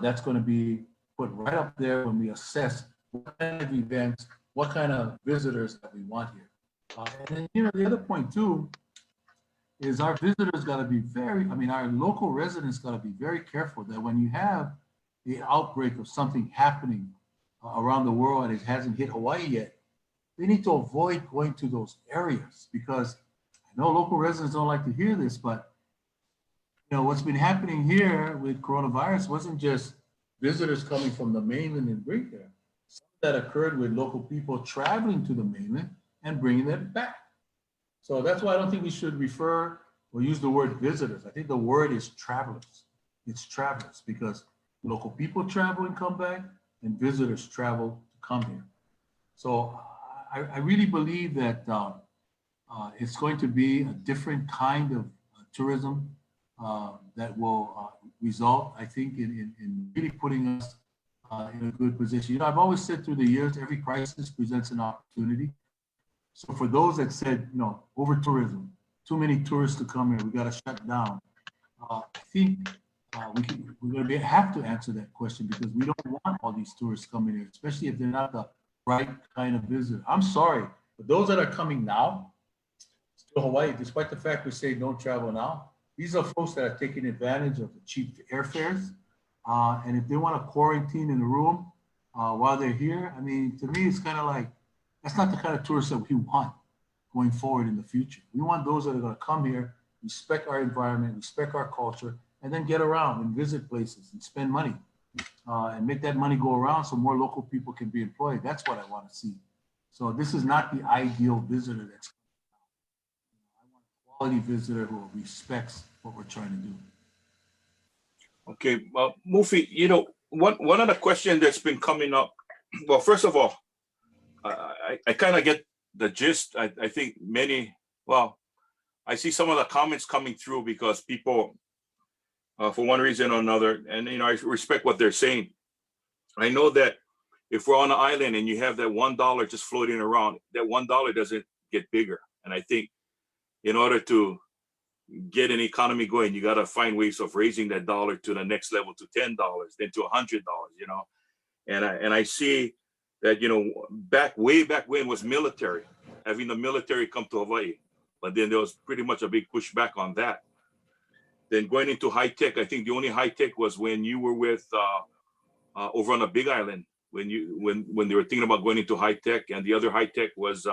that's going to be put right up there when we assess what kind of events, what kind of visitors that we want here. And then, you know, the other point too is our visitors got to be our local residents got to be very careful that when you have the outbreak of something happening around the world and it hasn't hit Hawaii yet, they need to avoid going to those areas because I know local residents don't like to hear this, but you know, what's been happening here with coronavirus wasn't just visitors coming from the mainland and bring there. Some that occurred with local people traveling to the mainland and bringing them back. So that's why I don't think we should refer or use the word visitors. I think the word is travelers. It's travelers because local people travel and come back and visitors travel to come here. So I really believe that it's going to be a different kind of tourism that will result, I think, in really putting us in a good position. You know, I've always said through the years, every crisis presents an opportunity. So for those that said, you know, over tourism, too many tourists to come here, we got to shut down. I think we're going to have to answer that question because we don't want all these tourists coming here, especially if they're not the right kind of visitor. I'm sorry, but those that are coming now to Hawaii, despite the fact we say don't travel now, these are folks that are taking advantage of the cheap airfares. And if they want to quarantine in a room while they're here, I mean, to me, it's kind of like, that's not the kind of tourists that we want going forward in the future. We want those that are going to come here, respect our environment, respect our culture, and then get around and visit places and spend money and make that money go around so more local people can be employed. That's what I want to see. So this is not the ideal visitor that's coming. I want a quality visitor who respects what we're trying to do. Okay, well, Mufi, you know, one of the questions that's been coming up, well, first of all, I kind of get the gist. I think I see some of the comments coming through because people, for one reason or another, and you know, I respect what they're saying. I know that if we're on an island and you have that $1 just floating around, that $1 doesn't get bigger. And I think in order to get an economy going, you got to find ways of raising that dollar to the next level, to $10, then to $100, you know. And I see that, you know, way back when was military, having the military come to Hawaii. But then there was pretty much a big pushback on that. Then going into high tech, I think the only high tech was when you were with over on the Big Island, when they were thinking about going into high tech, and the other high tech was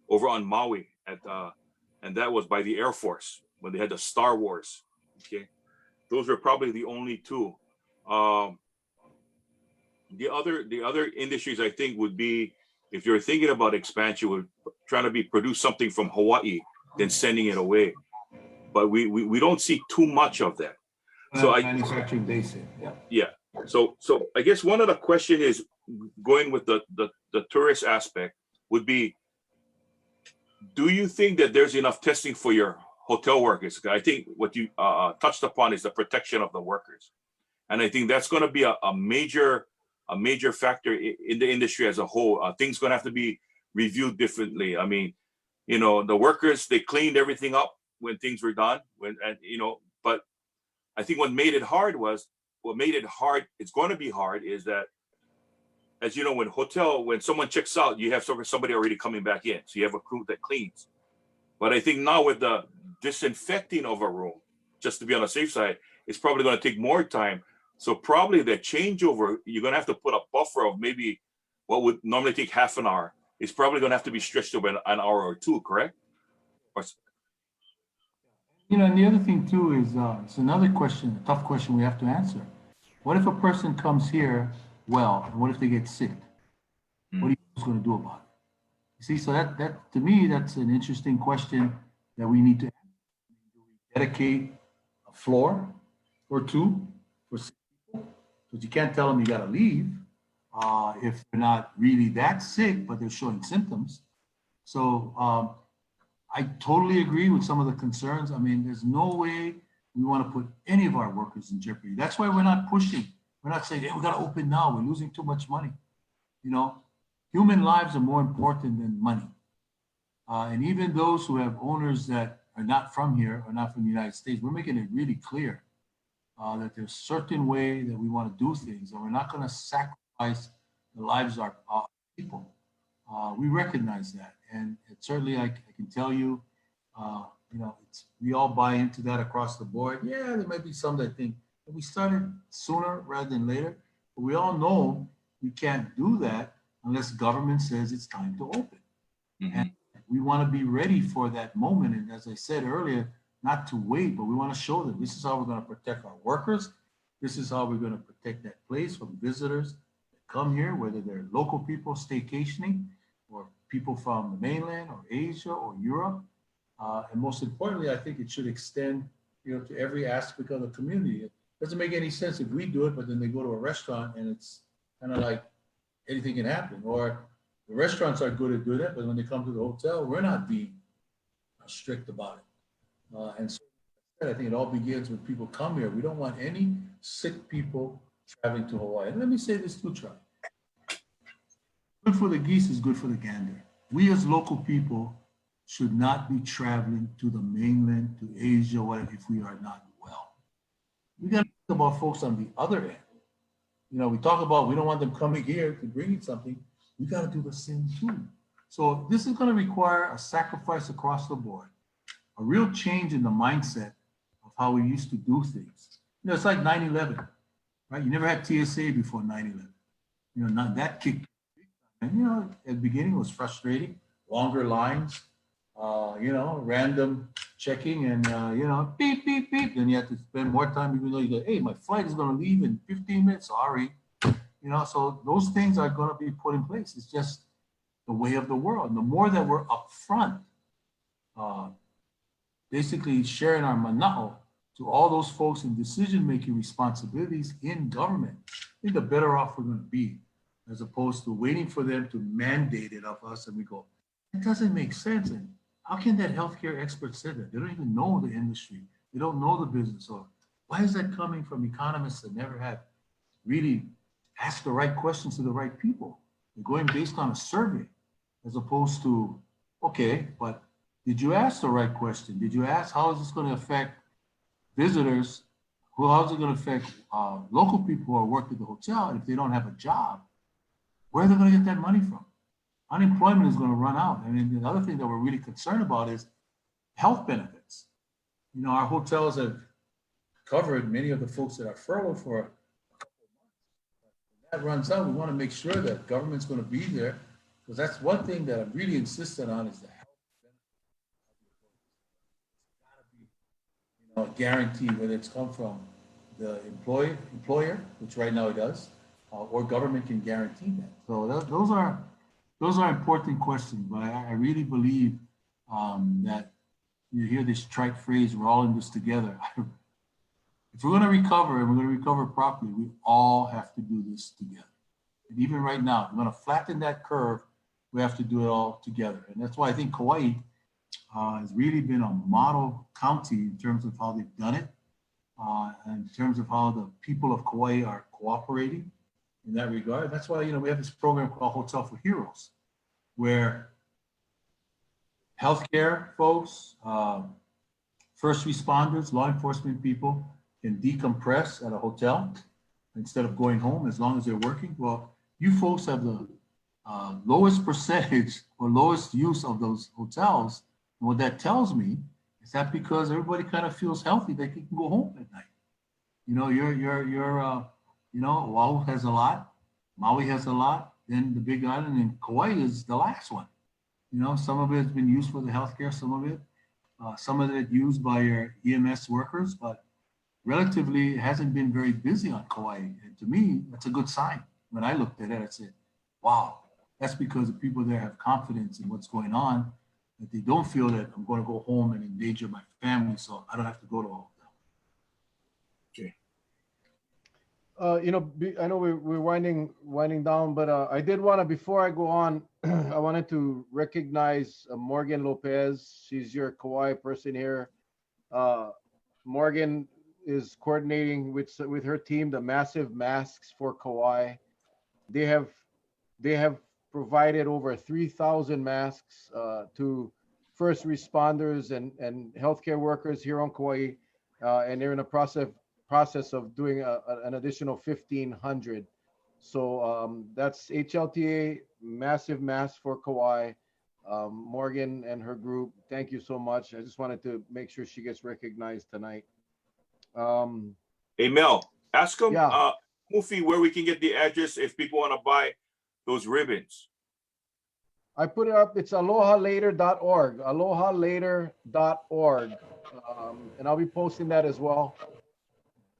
over on Maui and that was by the Air Force when they had the Star Wars. Okay, those were probably the only two. the other industries I think would be, if you're thinking about expansion, would trying to be produce something from Hawaii, then sending it away. But we don't see too much of that. So manufacturing basic, yeah. Yeah. So I guess one of the question is, going with the tourist aspect, would be, do you think that there's enough testing for your hotel workers? I think what you touched upon is the protection of the workers, and I think that's going to be a major factor in the industry as a whole. Things going to have to be reviewed differently. I mean, the workers, they cleaned everything up when things were done, but I think what made it hard, it's going to be hard, is that, as you know, when someone checks out, you have somebody already coming back in. So you have a crew that cleans. But I think now with the disinfecting of a room, just to be on the safe side, it's probably going to take more time. So probably the changeover, you're going to have to put a buffer of maybe what would normally take half an hour. It's probably going to have to be stretched over an hour or two, correct? And the other thing too is, it's another question, a tough question we have to answer. What if a person comes here well, and what if they get sick? What are you going to do about it? You see, so that to me, that's an interesting question that we need to answer. Do we dedicate a floor or two for sick people? Because you can't tell them you got to leave if they're not really that sick, but they're showing symptoms. So I totally agree with some of the concerns. I mean, there's no way we want to put any of our workers in jeopardy. That's why we're not pushing. We're not saying, hey, we got to open now. We're losing too much money. Human lives are more important than money. And even those who have owners that are not from here or not from the United States, we're making it really clear that there's a certain way that we want to do things, and we're not going to sacrifice the lives of our people. We recognize that, and certainly I can tell you, we all buy into that across the board. Yeah, there might be some that think that we started sooner rather than later, but we all know we can't do that unless government says it's time to open. Mm-hmm. And we want to be ready for that moment. And as I said earlier, not to wait, but we want to show them this is how we're going to protect our workers. This is how we're going to protect that place from visitors that come here, whether they're local people staycationing or people from the mainland or Asia or Europe. And most importantly, I think it should extend, to every aspect of the community. It doesn't make any sense if we do it, but then they go to a restaurant and it's kind of like anything can happen. Or the restaurants are good at doing it, but when they come to the hotel, we're not being strict about it. And so I think it all begins when people come here. We don't want any sick people traveling to Hawaii. And let me say this too, Charlie. Good for the geese is good for the gander. We as local people should not be traveling to the mainland, to Asia, whatever, if we are not well. We got to think about folks on the other end. We talk about we don't want them coming here to bring in something. We got to do the same too. So this is going to require a sacrifice across the board, a real change in the mindset of how we used to do things. It's like 9/11, right? You never had TSA before 9/11. Not that kick. And at the beginning it was frustrating, longer lines, random checking, and beep, beep, beep. Then you have to spend more time, even though you go, hey, my flight is going to leave in 15 minutes. Sorry. So those things are going to be put in place. It's just the way of the world. And the more that we're upfront, basically sharing our mana'o to all those folks in decision-making responsibilities in government, I think the better off we're going to be, as opposed to waiting for them to mandate it of us. And we go, it doesn't make sense. And how can that healthcare expert say that? They don't even know the industry. They don't know the business. Or why is that coming from economists that never have really asked the right questions to the right people? They're going based on a survey, as opposed to, okay, but did you ask the right question? Did you ask how is this going to affect visitors? How is it going to affect local people who are working at the hotel? And if they don't have a job, where are they going to get that money from? Unemployment is going to run out. I mean, the other thing that we're really concerned about is health benefits. Our hotels have covered many of the folks that are furloughed for a couple of months. When that runs out, we want to make sure that government's going to be there, because that's one thing that I'm really insistent on is the health benefits. It's got to be, guaranteed, whether it's come from the employer, which right now it does, or government can guarantee that. So those are important questions, but I really believe that you hear this trite phrase, we're all in this together. If we're going to recover and we're going to recover properly, we all have to do this together. And even right now, if we're going to flatten that curve, we have to do it all together. And that's why I think Kauai has really been a model county in terms of how they've done it, and in terms of how the people of Kauai are cooperating in that regard. That's why, we have this program called Hotel for Heroes, where healthcare folks, first responders, law enforcement people can decompress at a hotel instead of going home as long as they're working. Well, you folks have the lowest percentage or lowest use of those hotels. And what that tells me is that because everybody kind of feels healthy, they can go home at night. Oahu has a lot, Maui has a lot, then the Big Island, and Kauai is the last one. Some of it has been used for the healthcare, some of it used by your EMS workers, but relatively it hasn't been very busy on Kauai. And to me, that's a good sign. When I looked at it, I said, wow, that's because the people there have confidence in what's going on, that they don't feel that I'm going to go home and endanger my family, so I don't have to go to a hotel. Okay. I know we're winding down, but I did want to, before I go on, I wanted to recognize Morgan Lopez. She's your Kauai person here. Morgan is coordinating with her team the massive masks for Kauai. They have provided over 3,000 masks to first responders and healthcare workers here on Kauai, and they're in a process of doing an additional 1,500. So that's HLTA, massive mask for Kauai. Morgan and her group, thank you so much. I just wanted to make sure she gets recognized tonight. Hey, Mel, ask them, Yeah. Mufi, where we can get the address if people want to buy those ribbons. I put it up. It's alohalater.org, alohalater.org. And I'll be posting that as well.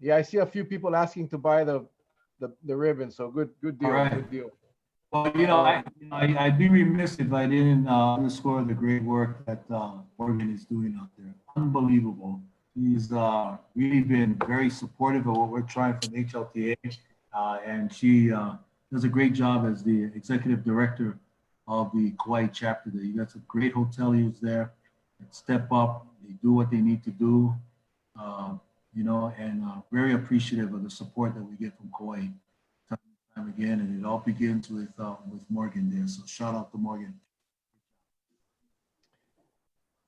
Yeah, I see a few people asking to buy the ribbon. So good deal. All right. Good deal. Well, I'd be remiss if I didn't underscore the great work that Morgan is doing out there. Unbelievable. He's really been very supportive of what we're trying from HLTA, and she does a great job as the executive director of the Kauai chapter there. You got some great hoteliers there that step up, they do what they need to do, and very appreciative of the support that we get from Kauai time and time again. And it all begins with Morgan there. So shout out to Morgan.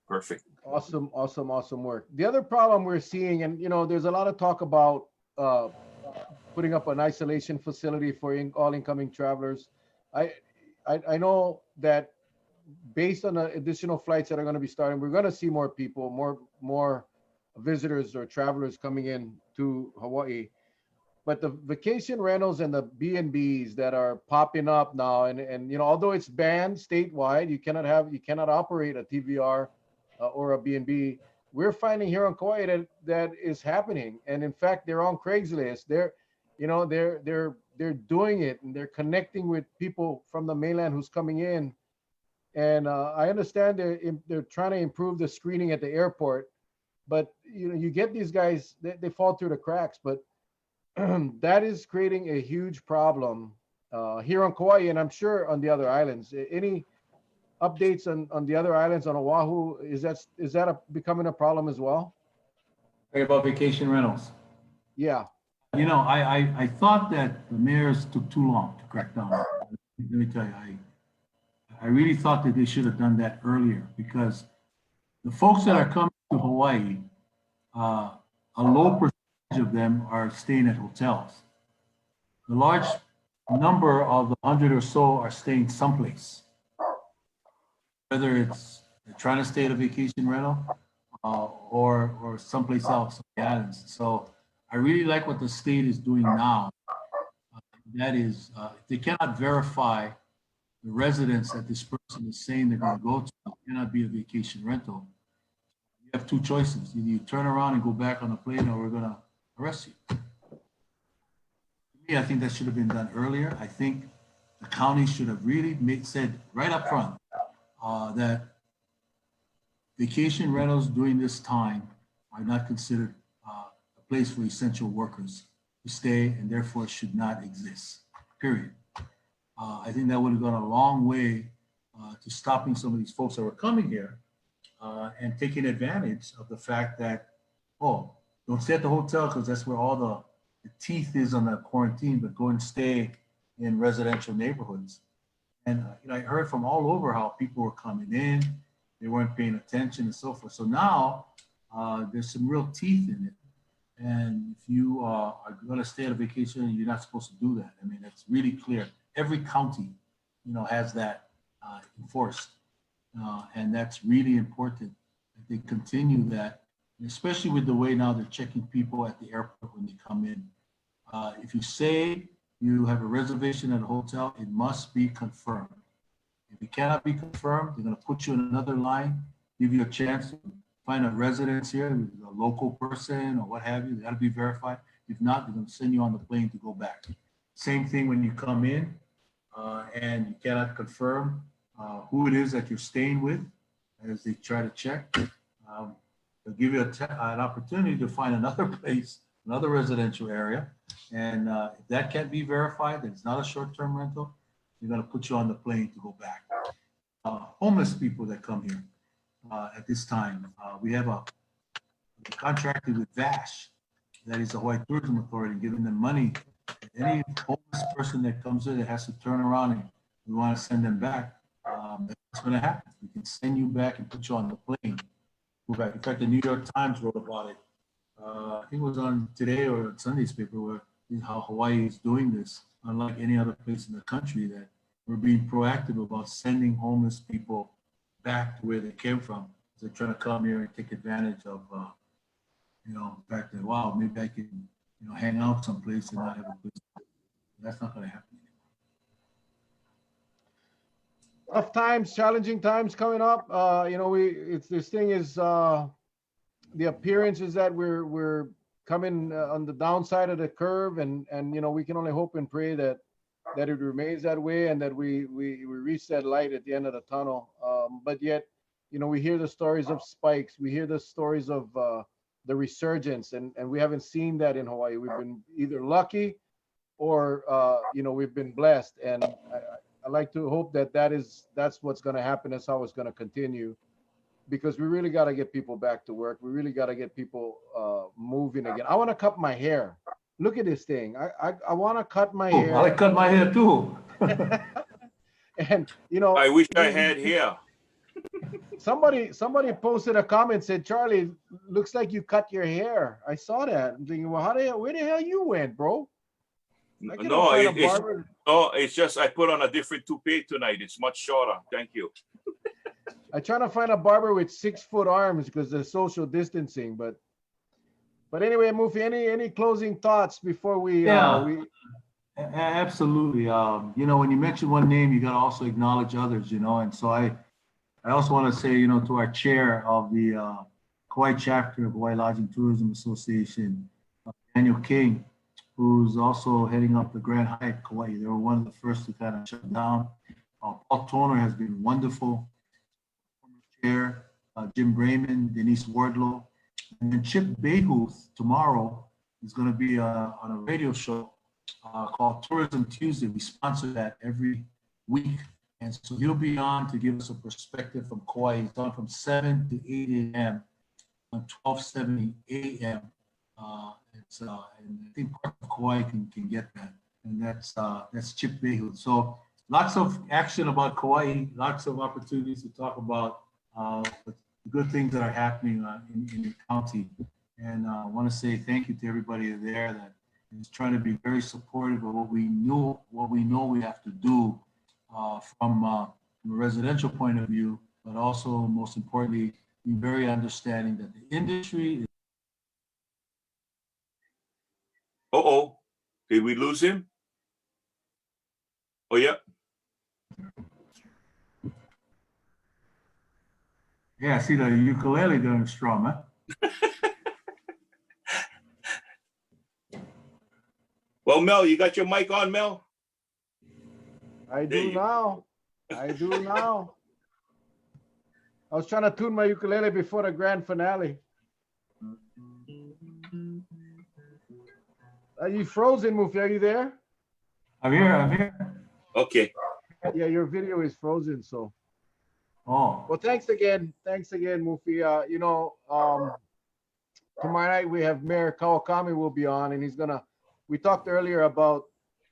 Perfect. Awesome work. The other problem we're seeing, and there's a lot of talk about putting up an isolation facility for all incoming travelers. I know that based on the additional flights that are going to be starting, we're going to see more people, more visitors or travelers coming in to Hawaii. But the vacation rentals and the B&Bs that are popping up now, and although it's banned statewide, you cannot operate a TVR or a B&B. We're finding here on Kauai that is happening, and in fact, they're on Craigslist. They're doing it, and they're connecting with people from the mainland who's coming in. And I understand they're trying to improve the screening at the airport, but you get these guys, they fall through the cracks. But that is creating a huge problem here on Kauai, and I'm sure on the other islands. Any updates on the other islands on Oahu? Is that becoming a problem as well? About vacation rentals. Yeah. I thought that the mayors took too long to crack down. Let me tell you, I really thought that they should have done that earlier, because the folks that are coming to Hawaii, a low percentage of them are staying at hotels. The large number of the 100 or so are staying someplace, whether it's they're trying to stay at a vacation rental or someplace else on the islands. So I really like what the state is doing now. That is, if they cannot verify the residence that this person is saying they're going to go to, it cannot be a vacation rental. You have two choices. Either you turn around and go back on the plane, or we're going to arrest you. To I think that should have been done earlier. I think the county should have really said right up front that vacation rentals during this time are not considered a place for essential workers to stay and therefore should not exist, period. I think that would have gone a long way to stopping some of these folks that were coming here and taking advantage of the fact that, oh, don't stay at the hotel because that's where all the teeth is on the quarantine, but go and stay in residential neighborhoods. And I heard from all over how people were coming in, they weren't paying attention and so forth. So now there's some real teeth in it. And if you are going to stay at a vacation, you're not supposed to do that. I mean, it's really clear. Every county, has that enforced. And that's really important that they continue that, especially with the way now they're checking people at the airport when they come in. If you say you have a reservation at a hotel, it must be confirmed. If it cannot be confirmed, they're going to put you in another line, give you a chance to find a residence here, a local person or what have you. They got to be verified. If not, they're going to send you on the plane to go back. Same thing when you come in and you cannot confirm who it is that you're staying with as they try to check. They'll give you an opportunity to find another place, another residential area. And if that can't be verified, that it's not a short-term rental, they're going to put you on the plane to go back. Homeless people that come here at this time, we have a contracted with VASH, that is the Hawaii Tourism Authority, giving them money. Any homeless person that comes in that has to turn around and we want to send them back, that's going to happen. We can send you back and put you on the plane. Go back. In fact, the New York Times wrote about it. I think it was on today or Sunday's paper, where how Hawaii is doing this, unlike any other place in the country, that we're being proactive about sending homeless people back to where they came from. They're trying to come here and take advantage of, the fact that, wow, maybe I can, hang out someplace and not have a place. That's not going to happen anymore. Tough times, challenging times coming up. This thing is, the appearance is that we're coming on the downside of the curve, and we can only hope and pray that it remains that way and that we reach that light at the end of the tunnel. But yet, we hear the stories of spikes. We hear the stories of the resurgence, and we haven't seen that in Hawaii. We've been either lucky or we've been blessed, and I like to hope that's what's going to happen. That's how it's going to continue, because we really got to get people back to work. We really got to get people moving again. I want to cut my hair. Look at this thing. I want to cut my hair. I cut my hair too. And I wish I had hair. Somebody posted a comment, said, "Charlie, looks like you cut your hair." I saw that. I'm thinking, well, where the hell you went, bro? No, it's just I put on a different toupee tonight. It's much shorter. Thank you. I try to find a barber with 6-foot arms because of social distancing. But anyway, Mufi, any closing thoughts before we? Absolutely. When you mention one name, you got to also acknowledge others. And so I also want to say, to our chair of the Kauai chapter of Hawaii Lodging Tourism Association, Daniel King, who's also heading up the Grand Hyatt Kauai. They were one of the first to kind of shut down. Paul Toner has been wonderful. Chair, Jim Brayman, Denise Wardlow, and then Chip Bayhuth tomorrow is going to be on a radio show called Tourism Tuesday. We sponsor that every week. And so he'll be on to give us a perspective from Kauai. He's on from 7 to 8 a.m. on 1270 a.m. And I think part of Kauai can get that. And that's Chip Bayhuth. So lots of action about Kauai, lots of opportunities to talk about the good things that are happening in the county. And I want to say thank you to everybody there that is trying to be very supportive of what we know we have to do from a residential point of view, but also most importantly, be very understanding that the industry. Did we lose him? Oh, yeah. Yeah, I see the ukulele going strong, huh? Well, Oh, Mel, you got your mic on, Mel? I There do you- now. I do now. I was trying to tune my ukulele before the grand finale. Are you frozen, Mufi? Are you there? I'm here, I'm here. Okay. Yeah, your video is frozen. So, Oh, well, thanks again. Thanks again, Mufi. Tomorrow night we have Mayor Kawakami will be on, and he's gonna. We talked earlier about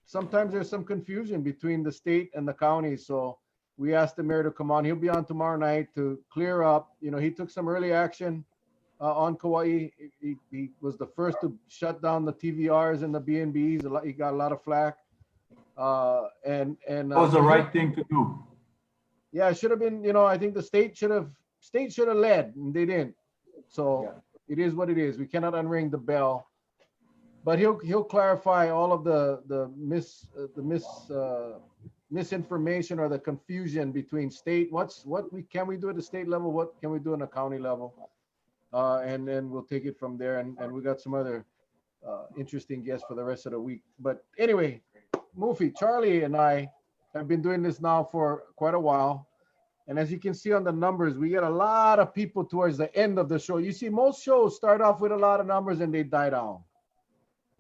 sometimes there's some confusion between the state and the county, so we asked the mayor to come on. He'll be on tomorrow night to clear up. He took some early action on Kauai. He was the first to shut down the TVRs and the B&Bs. He got a lot of flack. that was the right thing to do. Yeah, it should have been. I think the state should have led, and they didn't. So it is what it is. We cannot unring the bell. But he'll clarify all of the misinformation or the confusion between state. What can we do at the state level? What can we do on the county level? And then we'll take it from there. And we got some other interesting guests for the rest of the week. But anyway, Mufi, Charlie and I have been doing this now for quite a while. And as you can see on the numbers, we get a lot of people towards the end of the show. You see, most shows start off with a lot of numbers and they die down.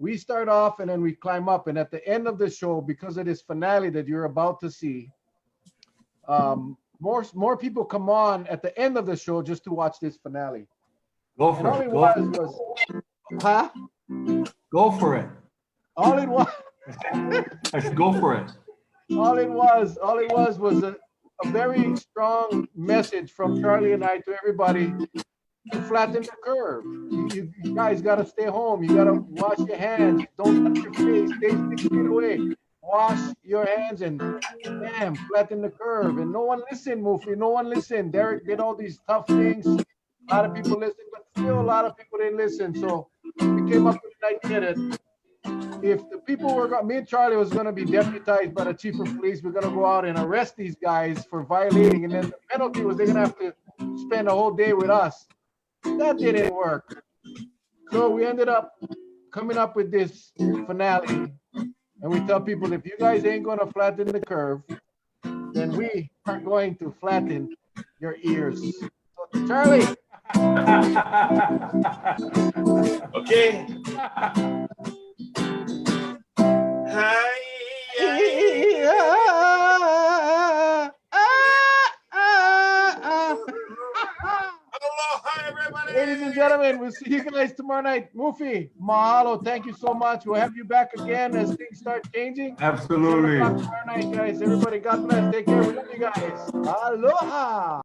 We start off and then we climb up. And at the end of the show, because of this finale that you're about to see, more people come on at the end of the show just to watch this finale. Go And for all it. it was, huh? Go for it. All it was, I said, go for it. all it was a very strong message from Charlie and I to everybody to flatten the curve. You guys got to stay home. You got to wash your hands. Don't touch your face. Stay 6 feet away. Wash your hands and bam, flatten the curve. And no one listened, Mufi. No one listened. Derek did all these tough things. A lot of people listened, but still a lot of people didn't listen. So we came up with an idea that if the people were, me and Charlie was going to be deputized by the chief of police, we're going to go out and arrest these guys for violating. And then the penalty was they're going to have to spend a whole day with us. That didn't work. So we ended up coming up with this finale. And we tell people, if you guys ain't going to flatten the curve, then we are going to flatten your ears. So, Charlie. Okay. Hi. Aloha, everybody. Ladies and gentlemen, we'll see you guys tomorrow night. Mufi, mahalo. Thank you so much. We'll have you back again as things start changing. Absolutely. 7 o'clock tomorrow night, guys. Everybody, God bless. Take care. We love you guys. Aloha.